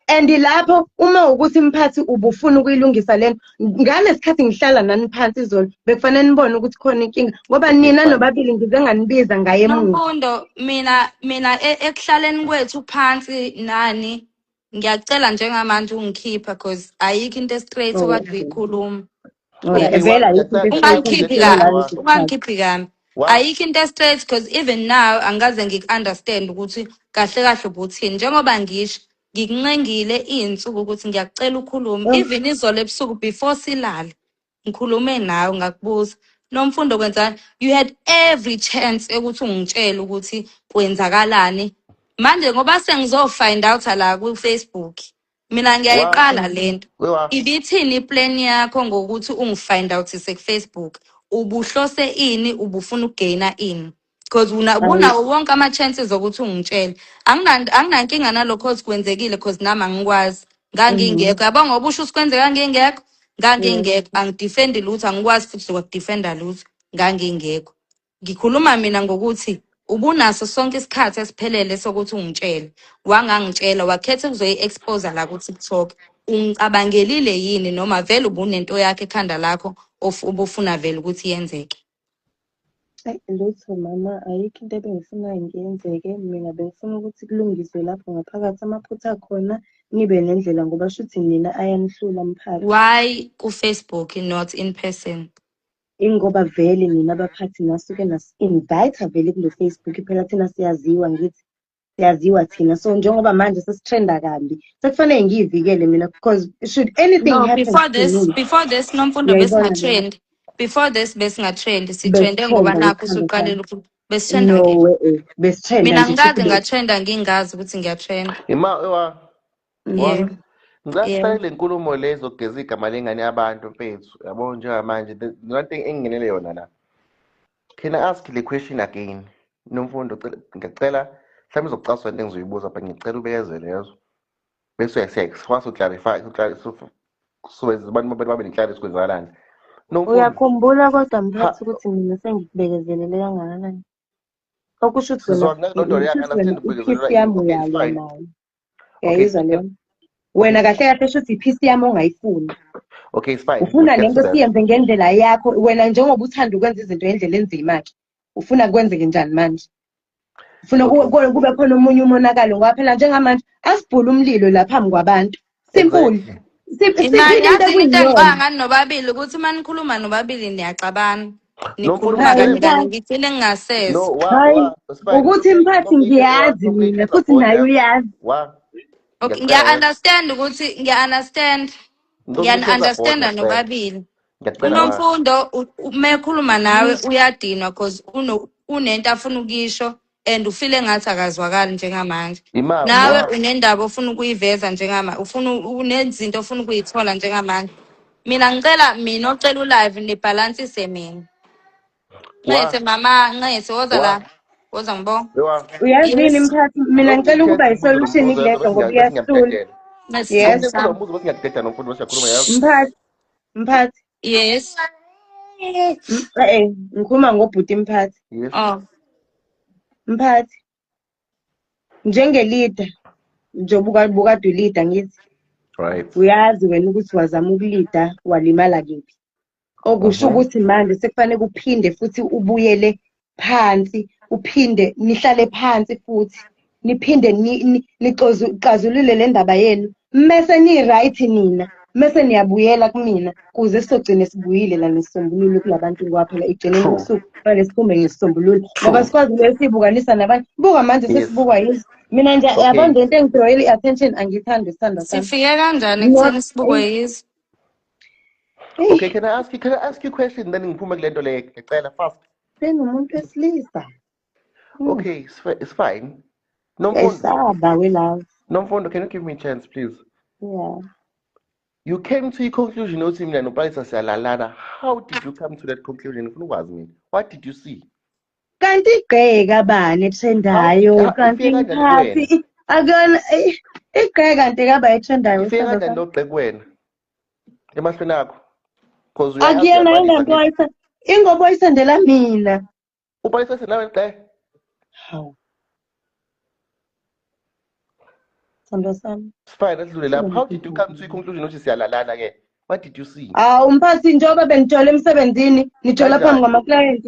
[SPEAKER 2] And lapho uma ukuthi mphathi ubufuna ukuyilungisa lento ngalesikhathi ngihlala nani phansi izolo bekufanele nibone ukuthi khona inkinga ngoba nina nobabili ngize nganibiza ngaye emuva.
[SPEAKER 3] Nomfundo mina ekuhlaleni kwethu phansi nani ngiyacela njengamanje ungikhipha because ayikho into straight okade uyikhuluma.
[SPEAKER 2] Vela
[SPEAKER 3] Ungangikhiphi kambi. Ayikho into straight because even now angaze ngik-understand ukuthi kahle kahle ubuthini njengoba ngisho ngikunqengile izinsuku ukuthi ngiyakucela ukhulume even izolo ebusuku before silala ngikhulume nawe ngakubuza nomfundo kwenzani you had every chance ukuthi ungitshele ukuthi kwenzakalani manje ngoba sengizofind out la ku Facebook mina ngiyayiqala lento ibithini iplan yakho ngokuthi ungifind out ku Facebook ubuhlose ini ubufuna ukugaina ini because unawo wonke ama chances ukuthi ungitshele anginankinga nalokho ozikwenzekile because nami angikwazi ngangingekho yabo ngoba usho usikwenzeka ngangingekho angidefend lutho angikwazi futhi ukudefenda lutho ngangingekho ngikhuluma mina ngokuthi ubunaso sonke isikhathi esiphelele sokuthi ungitshele. Wangangitshela wakhetha ukuzoyi-expose la ku-TikTok. Ungicabangelile yini noma vele ubunento yakhe ekhanda lakho ubufuna vele ukuthi yenzeke?
[SPEAKER 2] Lutho mama, ayikho into ebengifunayo ngiyenzeke. Mina bengifuna ukuthi kulungiswe lapho ngaphakathi amaphutha akhona, nibe nendlela ngoba shuthi nina ayanihlula mphathi.
[SPEAKER 3] Why ku-Facebook not in person?
[SPEAKER 2] Ingoba vele nina abaphathi nasuke nas-invite vele kule Facebook phela thina siyaziwa ngithi. Siyaziwa thina. So njengoba manje sesitrenda kambi, sekufanele ngiyivikele mina because should anything
[SPEAKER 3] No,
[SPEAKER 2] happen to me,
[SPEAKER 3] before this Nomfundo
[SPEAKER 2] uyayibona leyo.
[SPEAKER 3] besingatrend. Before this besingatrend, sitrende ngoba
[SPEAKER 2] Besitrenda
[SPEAKER 3] nakho
[SPEAKER 2] ngesikhando sami.
[SPEAKER 3] usuqalela besitrenda
[SPEAKER 2] No
[SPEAKER 3] ngeke.
[SPEAKER 2] way, besitrenda
[SPEAKER 3] Mina
[SPEAKER 2] nje
[SPEAKER 3] ngikaze
[SPEAKER 2] shuthi
[SPEAKER 3] ngatrenda ngingazi ukuthi ngiyatrenda. Yeah.
[SPEAKER 4] Ngicela
[SPEAKER 3] Yeah.
[SPEAKER 4] sihlale le nkulumo lezo kugeza igama lengane yabantu mfethu. Yabo njengamanje nonto engingenele yona la. Can I ask the question again? Nomfundo ngicela mhlawumbe uzokucaswa into engizoyibuza but ngicela ubekezele lezo. Bese uyakwazi uclarify so abantu babe neclarity kwenzakalani. Nomfundo
[SPEAKER 2] uyakhumbula kodwa mphathi ukuthi mina sengikubekezelele kangakanani. Okusho ukuthi wena
[SPEAKER 4] Don't worry, I
[SPEAKER 2] kusho wena
[SPEAKER 4] understand the
[SPEAKER 2] iphisi yami
[SPEAKER 4] okay, it's
[SPEAKER 2] uyalwa
[SPEAKER 4] fine.
[SPEAKER 2] nayo. Uyayizwa leyo? Wena kahle kahle shuthi iphisi yami ongayifuni.
[SPEAKER 4] Okay, it's fine.
[SPEAKER 2] Ufuna
[SPEAKER 4] Let's get
[SPEAKER 2] lento
[SPEAKER 4] to that.
[SPEAKER 2] siyenze ngendlela yakho. Wena njengoba uthanda ukwenza izinto ngendlela enzima ke. Ufuna kwenzeke njani manje? Ufuna kube khona omunye umonakalo ngoba phela njengamanje asibhula umlilo la phambi kwabantu. Simple.
[SPEAKER 4] Exactly.
[SPEAKER 2] Siphila into
[SPEAKER 3] Yazi into engicabanga
[SPEAKER 2] ekuyiyona.
[SPEAKER 3] ngani nobabili ukuthi uma nikhuluma nobabili niyaxabana.
[SPEAKER 4] Nomfundo
[SPEAKER 3] Nikhuluma
[SPEAKER 2] Hayi
[SPEAKER 3] kanye kanye
[SPEAKER 2] mphathi.
[SPEAKER 3] ngigcine ngingasezwa.
[SPEAKER 4] No,
[SPEAKER 2] Hayi.
[SPEAKER 4] it's fine.
[SPEAKER 2] Ukuthi mphathi ngiyazi
[SPEAKER 4] Completely
[SPEAKER 2] mina
[SPEAKER 4] at the
[SPEAKER 2] futhi
[SPEAKER 4] point
[SPEAKER 2] naye
[SPEAKER 4] there.
[SPEAKER 2] uyazi.
[SPEAKER 3] Okay,
[SPEAKER 4] Ngiyacela
[SPEAKER 3] ngiya-understanda nobabili.
[SPEAKER 4] ngiyacela
[SPEAKER 3] UNomfundo mekhuluma nawe uyadinwa because unento afuna ukisho and ufile ngathi akazwakali njengamanje. Nawe unendaba ofuna ukuyiveza njengamanje, unezinto ofuna ukuyithola njengamanje. Mina ocela ulive nibhalansise mina. Nxese mama, nxese woza la. Woza ngibonga.
[SPEAKER 2] Uyazini
[SPEAKER 3] Yes.
[SPEAKER 2] mphathi mina ngicela ukuba isolution kuleso ngoba iyasitula. Yes. Mphathi.
[SPEAKER 3] Yes.
[SPEAKER 2] Ngikhuluma ngobhuti mphathi.
[SPEAKER 3] Oh.
[SPEAKER 2] Mphathi. Njenge-leader, njengoba bukade ulida ngithi.
[SPEAKER 4] Right.
[SPEAKER 2] Uyazi wena ukuthi wazama ukulida walimala kephi. Okusho ukuthi manje sekufanele uphinde futhi ubuyele phansi, uphinde nihlale phansi futhi. Niphinde nixazulule le ndaba yenu. Mese ni-right nina, mese niyabuyela kumina kuze sizogcine sibuyile la nesisombululo kulabantu ngoba phela igcineni ubusuku fanele siphume ngesisombululo. Ngoba sikwazi ukusibukanisa nabantu. Buka manje sesibukwa yini? Mina nje yabona le nto engidrawele i-attention angithandi isithando sami.
[SPEAKER 3] Sifike kanjani ekutheni sibukwe yizo?
[SPEAKER 4] Okay, can I ask you a question then ngiphume kule nto le ngicela fast.
[SPEAKER 2] Senumuntu wesilisa.
[SPEAKER 4] Okay, it's fine. Nomfundo, can you give me a chance, please?
[SPEAKER 2] Yeah.
[SPEAKER 4] You came to a conclusion ukuthi mina noPalesa siyalalana. How did you come to that conclusion? Ngifuna ukwazi mina. What did you see?
[SPEAKER 2] Kanti igqeka bani etrendayo kanti mphathi akona igqeka kanti kaba etrendayo
[SPEAKER 4] Ifike kanjani lo gqeka wena? Emahlweni akho. Because
[SPEAKER 2] akuyena into ayisa ingoba ayisendela mina.
[SPEAKER 4] uPalesa senawe gqeka.
[SPEAKER 2] Hawu. Sami.
[SPEAKER 4] Fine, let's do it. How did you come to a conclusion ukuthi siyalalana ke? What did you see?
[SPEAKER 2] Mphathi njengoba bengithola emsebenzini, ngithola phambi kwama-client.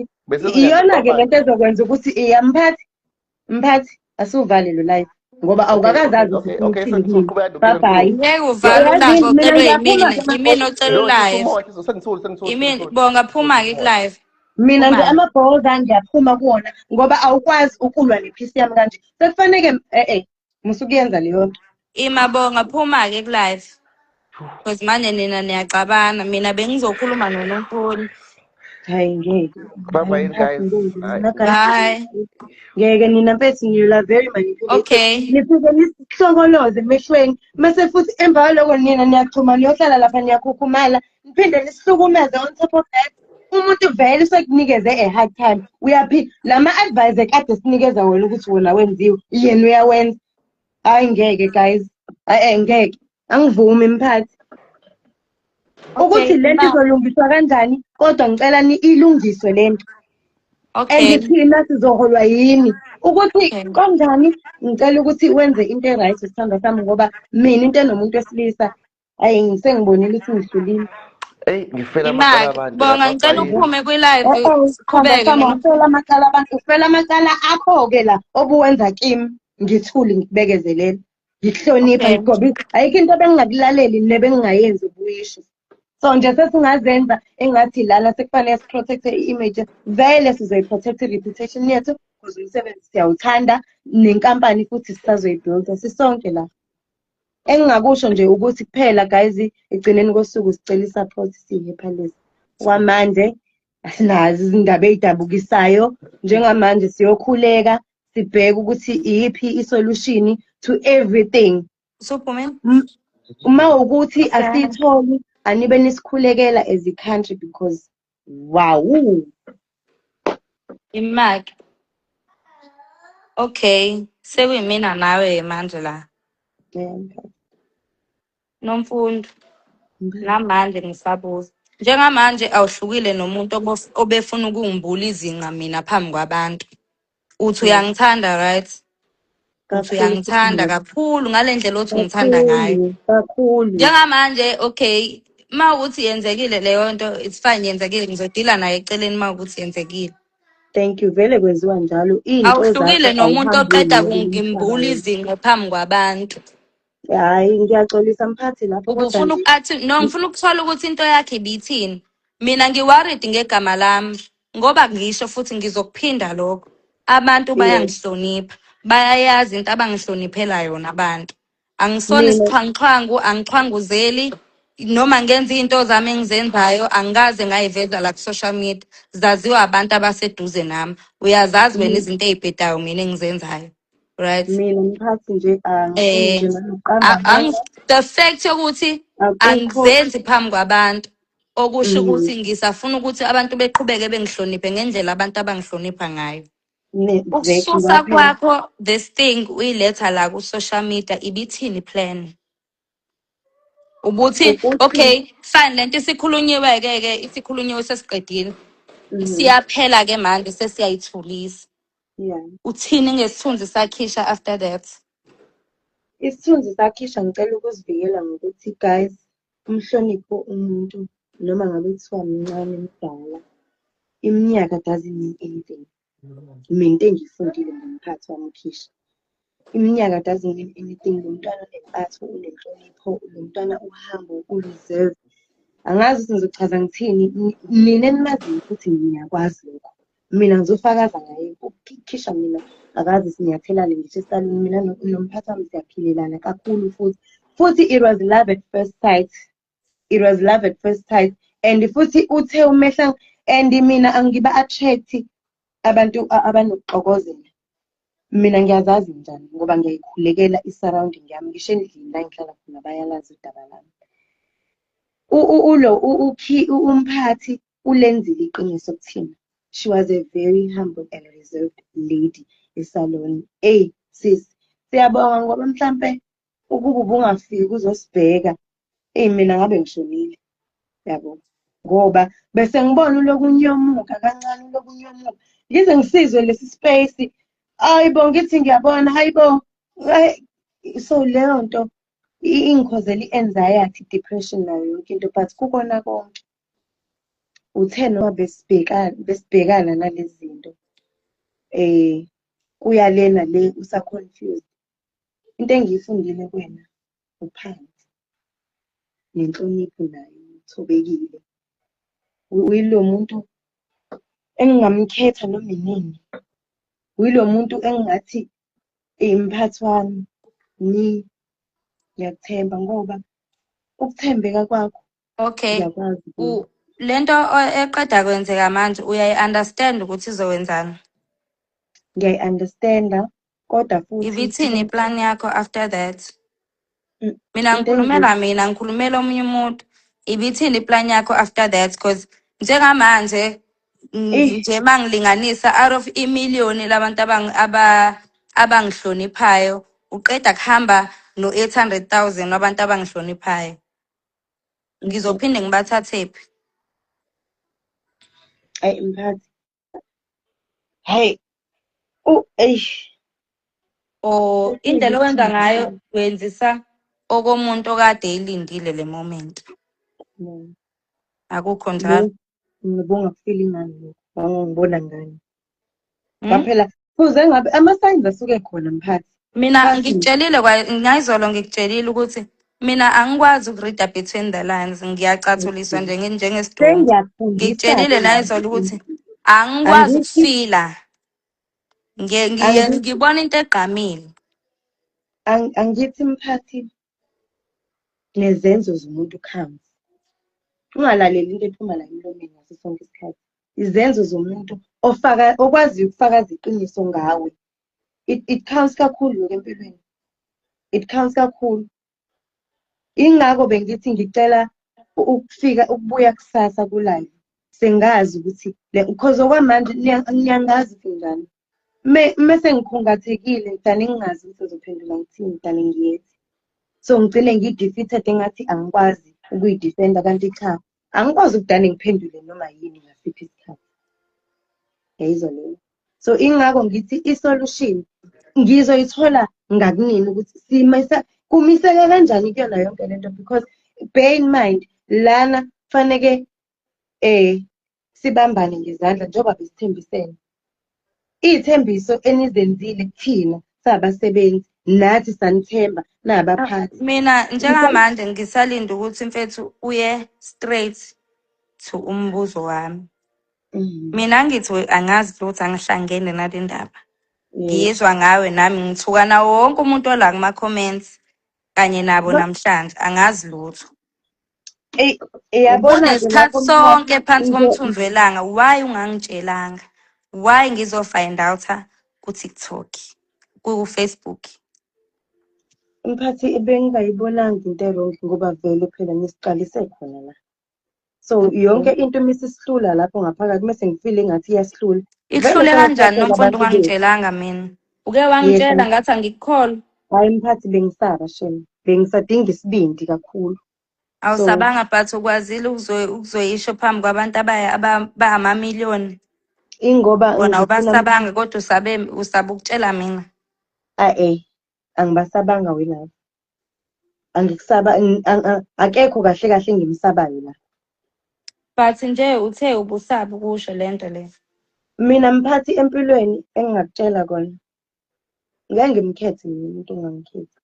[SPEAKER 2] Iyona ke lento ezokwenza ukuthi mphathi asuvale lo live ngoba awukakazazi ukuthi uthini kimi. Bye bye.
[SPEAKER 3] Ngeke uvale ulive ocelwe yimina ocela ulive. Bonga phuma-ke ku-live.
[SPEAKER 2] Mina nje amabhoza ngiyaphuma kuwona ngoba awukwazi ukulwa nephisi yami kanje. Sekufanele musukuyenza leyo nto.
[SPEAKER 3] Bonga phuma-ke ku-live. Because manje nina niyaxabana. Mina bengizokhuluma noNomfundo.
[SPEAKER 2] Hayi ngeke.
[SPEAKER 4] Bye guys.
[SPEAKER 3] Bye.
[SPEAKER 2] Ngeke nina mfethu niyula very manipulative.
[SPEAKER 3] Okay.
[SPEAKER 2] Nifike nisihlokoloze emehlweni mase futhi emva kwaloko nina niyaxhuma niyohlala lapha niyakhukhumala niphinde nisihlukumeze on top of that. Umuntu vele sekunikeze a hard time. Uyaphi lama-advice kade sinikeza wena ukuthi wona wenziwe yena uyawenza. Hayi ngeke guys. Ngeke. Angivumi mphathi. Ukuthi lento izolungiswa kanjani kodwa ngicela ilungiswe lento. and
[SPEAKER 3] Okay.
[SPEAKER 2] thina sizoholwa yini ukuthi
[SPEAKER 3] Okay.
[SPEAKER 2] kanjani. Ngicela ukuthi wenze into e-right sithanda sami, ngoba mina into enomuntu wesilisa ayi ngisengibonile ukuthi ngihlulile.
[SPEAKER 4] Eyi, ngifela amacala
[SPEAKER 3] Imaki,
[SPEAKER 4] abantu
[SPEAKER 3] bonga
[SPEAKER 4] lapha
[SPEAKER 3] ngicela
[SPEAKER 4] Sayini.
[SPEAKER 3] uphume kwi-live
[SPEAKER 2] Sithanda
[SPEAKER 3] siqhubeke
[SPEAKER 2] sami, awufela amacala abantu, ufela amacala akho-ke la obuwenza kimi. Ngithule ngikubekezelele, ngikuhlonipha,
[SPEAKER 3] Okay.
[SPEAKER 2] ngigobile. Ayikho into bengingakulaleli nebengingayenzi ukuyisho. So nje sesingazenza engathi lana sekufanele siprotecte i-image. Vele sizoyi-protect i-reputation yethu because umsebenzi siyawuthanda, nenkampani futhi sisazoyi-build-a sisonke la. Engingakusho nje ukuthi kuphela guys, ekugcineni kosuku sicela i-support siye phalesi. Kwamanje asinazi izindaba ey'dabukisayo. Njengamanje siyokhuleka sibheke ukuthi iyiphi i-solution to everything.
[SPEAKER 3] Suphume.
[SPEAKER 2] Uma ukuthi
[SPEAKER 3] Okay.
[SPEAKER 2] asiyitholi, anibe nisikhulekela as a country because wow.
[SPEAKER 3] Imaki. Okay. Sekuyimina nawe manje la. Nomfundo. Namanje ngisabuza. Njengamanje awuhlukile nomuntu obefuna ukungibula izinqa mina phambi kwabantu. Uthi uyangithanda, right? Uthi uyangithanda kakhulu ngale ndlela othi ungithanda ngayo.
[SPEAKER 2] Kakhulu.
[SPEAKER 3] Njengamanje, okay, ma ukuthi yenzekile leyo nto, it's fine, yenzekile, ngizodila naye eceleni ma ukuthi yenzekile.
[SPEAKER 2] Thank you. Vele kwenziwa njalo. Into zakho
[SPEAKER 3] Awuhlukile nomuntu oqeda kungimbula izinqa phambi kwabantu.
[SPEAKER 2] hayi, ngiyaxolisa mphathi lapho kodwa
[SPEAKER 3] Ubufuna
[SPEAKER 2] nje
[SPEAKER 3] athi no, ngifuna ukuthola ukuthi into yakhe ibithini. Mina ngiworried ngegama lami ngoba ngisho futhi ngizokuphinda lokho. Abantu bayangihlonipha, bayayazi into abangihloniphela yona abantu. Angisona
[SPEAKER 2] mina
[SPEAKER 3] isixhwanguxhwangu, angixhwanguzeli noma ngenza izinto zami engizenzayo angikaze ngayiveza la ku social media. Zaziwa abantu abaseduze nami. Uyazazi wena izinto ezibhedayo mina engizenzayo. Right?
[SPEAKER 2] mina mphathi nje angifuni nje nokuqamba amanga.
[SPEAKER 3] The fact yokuthi
[SPEAKER 2] Akukho.
[SPEAKER 3] angizenzi phambi kwabantu okusho ukuthi ngisafuna ukuthi abantu beqhubeke bengihloniphe ngendlela abantu abangihlonipha ngayo.
[SPEAKER 2] Exactly
[SPEAKER 3] Ukususa
[SPEAKER 2] kwaphela.
[SPEAKER 3] kwakho this thing uyiletha la ku social media ibithini plan? Ubuthi
[SPEAKER 2] Ukuthi
[SPEAKER 3] okay fine lento isikhulunyiwe ke isikhulunyiwe sesiqedile. Siyaphela ke manje sesiyayithulisa.
[SPEAKER 2] yeah.
[SPEAKER 3] Uthini ngesithunzi sakhisha after that?
[SPEAKER 2] Isithunzi sakhisha ngicela ukuzivikela ngokuthi guys, umhlonipho umuntu noma ngabe kuthiwa mncane mdala, iminyaka doesn't mean anything. Mina into engiyifundile ngomphathi wami uKhisha, iminyaka doesn't mean anything. Lo mntwana unempatho, unenhlonipho, lo mntwana uhambo, u-reserve. Angazi ukuthi ngizochaza ngithini, nina enimaziyo futhi ngiyakwazi lokho. Mina ngizofakaza ngaye uKhisha, mina akazi sinyathelane ngisho esikalini, mina nomphathi wami siyaphilelana kakhulu futhi it was love at first sight. It was love at first sight. And futhi uthe umehla, and mina angiba-attract abantu abanokuxokozela. Mina ngiyazazi njani ngoba ngiyayikhulekela i-surrounding yami, ngisho endlini la engihlala khona bayalazi udaba lami. Umphathi ulenzile iqiniso kuthina. She was a very humble and reserved lady esaloni. Hey sis, siyabonga ngoba mhlampe ukuba ubungafiki uzosibheka, mina ngabe ngishonile, yabo, ngoba bese ngibona uloku unyomuka kancane, uloku unyomuka, ngize ngisizwe lesi space. Hayibo, ngithi ngiyabona, hayibo. So leyo nto ingikhozela i-anxiety, depression nayo yonke into, but kukona konke uthe noma besibhekana nalezi zinto kuya lena le usa-confused. Into engiyifundile kuwena uphansi nenhlonipho nayo uthobekile. Uyilo muntu engingamkhetha noma inini. Uyilo muntu engingathi mphathi wami, ngiyakuthemba ngoba ukuthembeka kwakho
[SPEAKER 3] Okay.
[SPEAKER 2] ngiyakwazi kuwe.
[SPEAKER 3] Lento eqeda kwenzeka manje uyayi-understand ukuthi izowenzani?
[SPEAKER 2] Ngiyayi-understanda kodwa futhi
[SPEAKER 3] Ibithini iplan yakho after that?
[SPEAKER 2] into enje
[SPEAKER 3] Ngikhulumela omunye umuntu. Ibithini iplan yakho after that? Because njengamanje nje mangilinganisa out of imiliyoni labantu abangihloniphayo uqeda kuhamba no-800,000 wabantu abangihloniphayo. Ngizophinde ngibathathephi?
[SPEAKER 2] mphathi, Hey, eish.
[SPEAKER 3] Or
[SPEAKER 2] Sesiyinto
[SPEAKER 3] indlela owenza ngayo
[SPEAKER 2] ebuhlungu
[SPEAKER 3] wenzisa okomuntu okade eyilindile le moment.
[SPEAKER 2] kakhulu.
[SPEAKER 3] Akukho
[SPEAKER 2] Lo
[SPEAKER 3] njalo.
[SPEAKER 2] ngibonga kufile ngani lokho. Wangibona ngani.
[SPEAKER 3] Hmm?
[SPEAKER 2] Ngaphela kuze ngabe ama-signs asuke khona mphathi.
[SPEAKER 3] Mina
[SPEAKER 2] Trust me.
[SPEAKER 3] ngikutshelile ngayizolo ngikutshelile ukuthi mina angikwazi ukurida between the lines, ngiyacathuliswa njengesidumbu.
[SPEAKER 2] Sengiyakufundisa-ke
[SPEAKER 3] Ngikutshelile nayizolo
[SPEAKER 2] ngathi
[SPEAKER 3] ukuthi angikwazi
[SPEAKER 2] angithi
[SPEAKER 3] ukufila.
[SPEAKER 2] angithi
[SPEAKER 3] Ngibona into egqamile.
[SPEAKER 2] angithi mphathi nezenzo zomuntu counts. Ungalaleli into ephuma la emlomeni ngaso sonke isikhathi. Izenzo zomuntu okwaziyo ukufakaza iqiniso ngawe. It counts kakhulu lokho empilweni. It counts kakhulu. Ingakho bengithi ngicela ukubuya kusasa ku-live. Sengazi ukuthi because okwamanje niyangazi ukuthi njani. Mese ngikhungathekile ngidane ngingazi ukuthi uzophendula ngithini ngidane ngiyethi. So ngigcine ngi-defeated engathi angikwazi ukuyidefenda kanti cha, angikwazi ukudane ngiphendule noma yini ngasiphi isikhathi. Yayizwa leyo. So ingakho ngithi i-solution ngizoyithola ngakunini ukuthi kumiseke kanjani kuyona yonke lento because bear in mind lana kufaneke sibambane ngezandla njengoba besithembisene. Iy'thembiso enizenzile kuthina sabasebenzi nathi sanithemba nabaphathi.
[SPEAKER 3] Mina njengamanje ngisalinda ukuthi mfethu uye straight to umbuzo wami. Mina ngithi angazi ukuthi angihlangene nale ndaba. Ngiyizwa ngawe nami ngithuka nawo wonke umuntu ola kuma-comments kanye nabo namhlanje angazi lutho. Ubone
[SPEAKER 2] Uyabona-ke
[SPEAKER 3] isikhathi
[SPEAKER 2] lapho
[SPEAKER 3] sonke phansi komthunzi welanga, why ungangitshelanga? Why ngizo-find out-a ku-TikTok, ku-Facebook?
[SPEAKER 2] mphathi bengingayibonanga into erongi ngoba vele phela nisiqalise khona la. So yonke into misisihlula lapho ngaphakathi mese ngifile engathi iyasihlula.
[SPEAKER 3] Ihlule kanjani nomfundo ungangitshelanga mina? Uke wangitshela ngathi angikukholwa.
[SPEAKER 2] Hayi mphathi bengisaba shame. Bengisadinga isibindi kakhulu.
[SPEAKER 3] Awusabanga but ukwazile ukuzoyisho phambi kwabantu abangamamiliyoni.
[SPEAKER 2] Ingoba
[SPEAKER 3] Wona
[SPEAKER 2] ngifuna
[SPEAKER 3] ubasabanga kodwa usaba ukutshela mina.
[SPEAKER 2] angibasabanga wena. Angikusaba akekho kahle kahle ngimsabayo la.
[SPEAKER 3] But nje uthe ubusaba ukusho lento le.
[SPEAKER 2] Mina mphathi empilweni engingakutshela kona. Ngeke ngimkhethe umuntu ongangikhethi.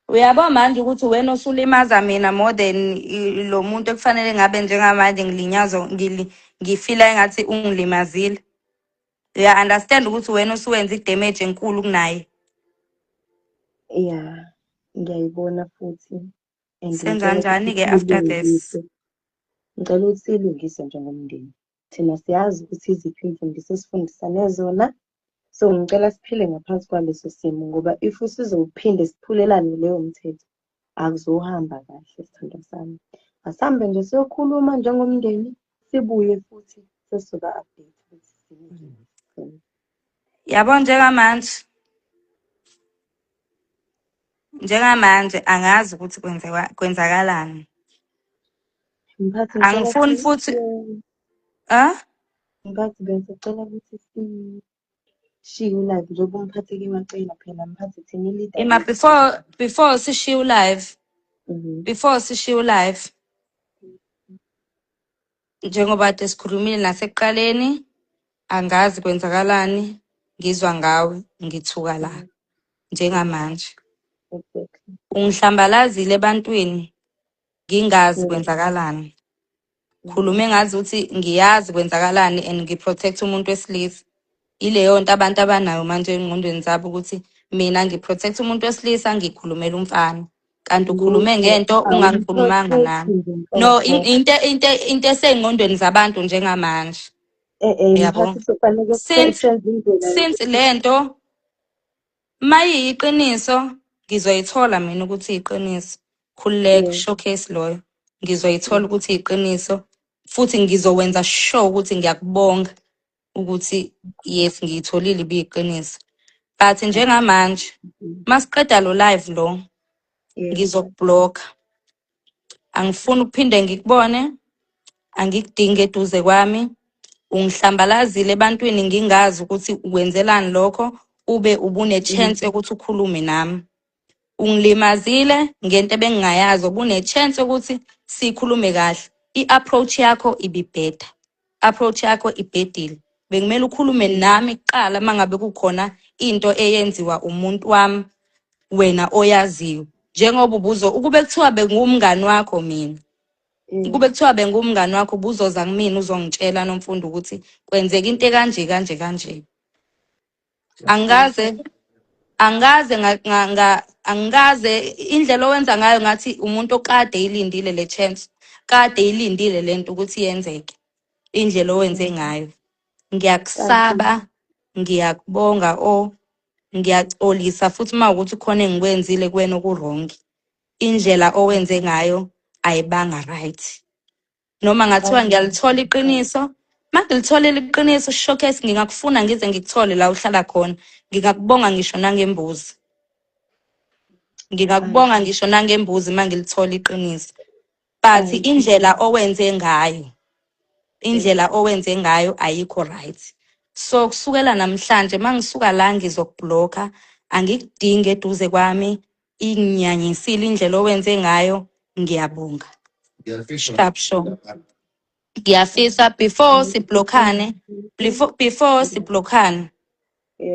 [SPEAKER 3] Uyabo manje ukuthi wena usulimaza mina more than lo muntu ekufanele ngabe njengamanje ngifila engathi ungilimazile. Uya understand ukuthi wena usuwenza idamage enkulu kunaye.
[SPEAKER 2] Yeah, ngiyayibona futhi.
[SPEAKER 3] Senza kanjani ke after this?
[SPEAKER 2] Ngicela ukuthi silungise njengomndeni. Thina siyazi ukuthi iziphi imfundiso esifundisane zona. So ngicela siphile ngaphansi kwaleso simo ngoba if sizophinde siphulelane leyo mthetho akuzohamba kahle sithando sami. Asihambe nje siyokhuluma njengomndeni sibuye futhi sesizoba update ukuthi
[SPEAKER 3] Yabo njengamanje angazi ukuthi kwenzakalani.
[SPEAKER 2] mphathi
[SPEAKER 3] Angifuni futhi
[SPEAKER 2] mphathi bengisacela ukuthi sishiye live njengoba umphathi wacela phela mphathi thina leader
[SPEAKER 3] before sishiye live. Before sishiye live. Njengoba kade sikhulumile nasekuqaleni, angazi kwenzakalani, ngizwa ngawe, ngithuka la njengamanje. Ungihlambalazile ebantwini, ngingazi kwenzakalani. Khulume ngazi ukuthi ngiyazi kwenzakalani and ngiprotect umuntu wesilisa. Ileyo nto abantu abanayo manje engqondweni zabo ukuthi mina ngiprotect umuntu wesilisa ngikhulumela umfana. Kanti ukhulume ngento ungangikhulumanga nami. No, into esengqondweni zabantu njengamanje. Yabo. Since lento mayiqiniso ngizoyithola mina ukuthi iqiniso. Khululeka showcase loyo. Ngizoyithola ukuthi iqiniso futhi ngizowenza sure ukuthi ngiyakubonga ukuthi yes ngiyitholile ibiqiniso. But njengamanje masiqeda lo live lo ngizokublock. Angifuni ukuphinde ngikubone, angikudinge eduze kwami. ungihlambalazile ebantwini ngingazi ukuthi ukwenzelani lokho, ube ubune-chance yokuthi ukhulume nami. Ungilimazile ngento ebengingayazi, ubune-chance yokuthi sikhulume kahle. I-approach yakho ibibheda. Approach yakho ibhedile. Bekumele ukhulume nami kuqala mangabe kukhona into eyenziwa umuntu wami wena oyaziyo. Njengoba ukube kuthiwa bengumngani wakho mina. Kube kuthiwa bengumngani wakho ubuzoza kumina uzongitshela Nomfundo ukuthi kwenzeka into ekanje kanje kanje. Angikaze indlela owenza ngayo ngathi umuntu okade eyilindile le chance, kade eyilindile lento ukuthi yenzeke. Indlela owenze ngayo. Ngiyakusaba, ngiyakubonga ngiyaxolisa futhi mawukuthi khona engikwenzile kuwena okuwrong. Indlela owenze ngayo ayibanga right. Noma ngathiwa ngiyalithola iqiniso, mangilitholile iqiniso showcase ngingakufuna ngize ngikuthole la uhlala khona. Ngingakubonga ngisho nangembuzi. Ngingakubonga ngisho nangembuzi mangilithola iqiniso. But indlela owenze ngayo ayikho right. So kusukela namhlanje mangisuka la ngizokubloka, angikudingi eduze kwami, inginyanyisile indlela owenze ngayo, ngiyabonga. Sharp show. Ngiyafisa before siblockane,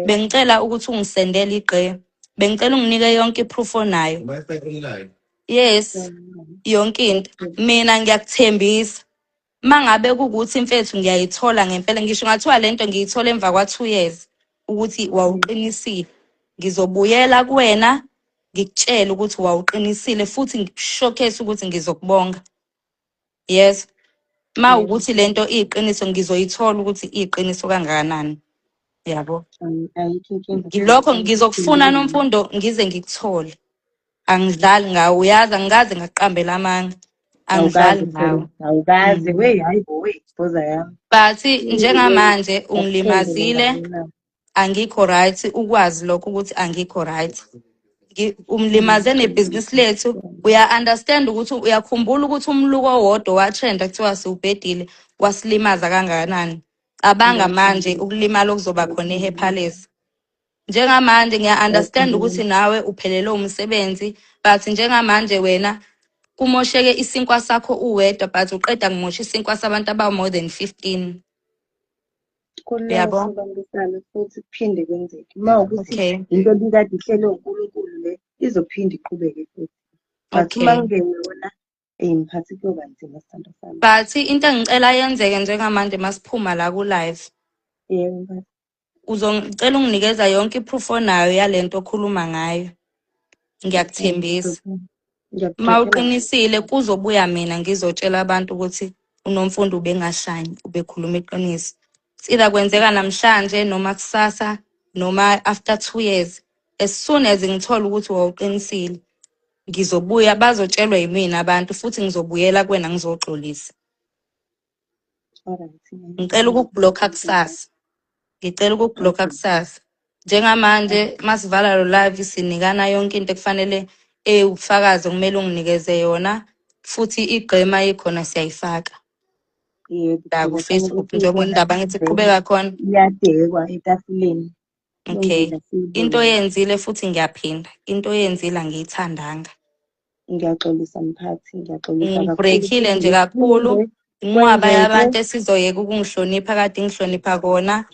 [SPEAKER 3] bengicela ukuthi ungisendele igqe. Bengicela unginike yonke iproof onayo. Yes, yonke into. Mina ngiyakuthembisa. Mangabe kukuthi imfethu ngiyayithola ngempela, ngisho ngathiwa lento ngiyithola emva kwa 2 years ukuthi wawuqinisile. Ngizobuyela kuwena ngikutshela ukuthi wawuqinisile futhi ngishowcase ukuthi ngizokubonga. Yes. Mawukuthi lento iyiqiniso ngizoyithola ukuthi iyiqiniso kangakanani. Yabo. Ngilokho ngizokufuna Nomfundo ngize ngikuthole. Angidlali ngawe, uyazi angikaze ngaqambela amanga. Angidlali ngawe.
[SPEAKER 2] Awukazi hayibo boza yami.
[SPEAKER 3] But njengamanje ungilimazile, angikho right, ukwazi lokho ukuthi angikho right. Umlimaze nebhizinisi lethu, uya-understand ukuthi uyakhumbula ukuthi umluko owodwa watrenda kuthiwa siwubhedile wasilimaza kangakanani. Cabanga manje ukulimala okuzoba khona eHappy Palace. Njengamanje ngiya-understand ukuthi nawe uphelelwe umsebenzi, but njengamanje wena kumosheke isinkwa sakho uwedwa but uqeda kumosha isinkwa sabantu aba more than 15.
[SPEAKER 2] Yabo. Futhi kuphinde kwenzeke. Mawukuthi into ebikade ihlelwe uNkulunkulu le izophinda iqhubeke futhi. But uma kungeyona ngiphathi kuyoba nzima sithando sami.
[SPEAKER 3] But into engicela yenzeke njengamanje masiphuma la ku live.
[SPEAKER 2] Yebo.
[SPEAKER 3] Uzongicela unginikeza yonke iproof onayo yalento okhuluma ngayo. Ngiyakuthembisa. Mawuqinisile kuzobuya mina ngizotshela abantu ukuthi uNomfundo ubengashayini, ubekhuluma iqiniso. Sida kwenzeka namhlanje noma kusasa noma after 2 years. As soon as ngithola ukuthi wawuqinisile, ngizobuya bazotshelwa yimina abantu futhi ngizobuyela kuwena ngizoxolisa. Ngicela ukukubloka kusasa. Ngicela ukukubloka kusasa. Njengamanje masivala lo live sinikana yonke into ekufanele ufakaze kumele unginikeze yona futhi igqema ikhona siyayifaka.
[SPEAKER 2] Yebo.
[SPEAKER 3] La ku Facebook njengoba indaba ngithi iqhubeka khona.
[SPEAKER 2] Iyadekwa etafuleni.
[SPEAKER 3] Okay. Into oyenzile futhi ngiyaphinda. Into oyenzile angiyithandanga.
[SPEAKER 2] Ngiyaxolisa mphathi, ngiyaxolisa kakhulu.
[SPEAKER 3] Ngibreakile nje kakhulu. Inqwaba yabantu esizoyeka ukungihlonipha kade ngihlonipha kona.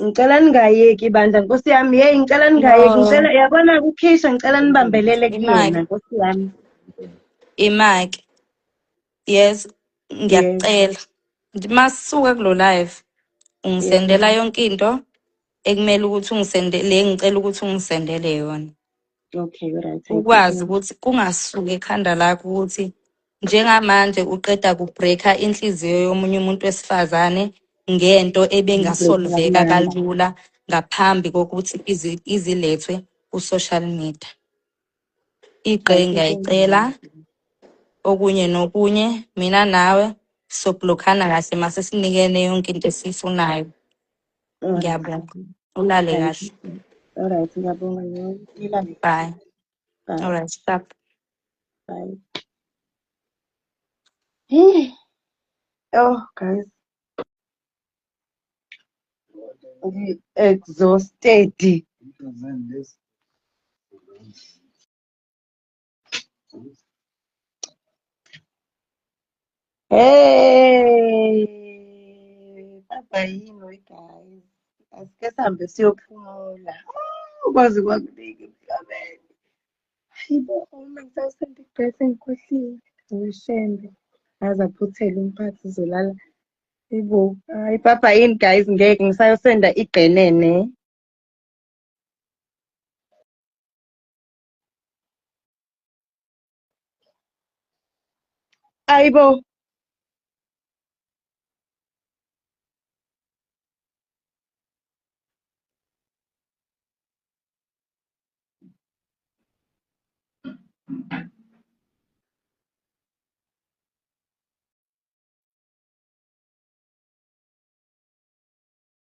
[SPEAKER 2] Ngicela ningayeki bandla Nkosi yami, ngicela ningayeki, ngicela yabona kuKhisha ngicela nibambelele kuyena Nkosi yami.
[SPEAKER 3] Imaki. Yes, ngiyakucela. Masisuka kulo live. Ungisendela yonke into ekumele ukuthi ungisendele, ngicela ukuthi ungisendele yona.
[SPEAKER 2] Okay, right.
[SPEAKER 3] Ukwazi ukuthi kungasuka ekhanda lakho ukuthi njengamanje uqeda kubreaka inhliziyo yomunye umuntu wesifazane ngento ebengasolveka kalula ngaphambi kokuthi izilethwe ku social media. Igqe ngiyayicela okunye nokunye mina nawe soblockana kahle mase sinikene yonke into esifunayo. Ngiyabonga. Ulale kahle.
[SPEAKER 2] Alright, ngiyabonga nilale.
[SPEAKER 3] Bye.
[SPEAKER 2] Bye.
[SPEAKER 3] Alright, stop.
[SPEAKER 2] Bye. Oh, guys. Ngi-exhausted. Hey, baba yini we guys. Asike sihambe siyophumula. Ukwazi kwakunika emhlabeni. Hayibo, uma ngisawusenda igesi ngikhohliwe. Uyishembe. Aze aphuthele umphathi uzolala. Hayibo, hayi baba yini guys, ngeke ngisayosenda igqenene. Hayibo.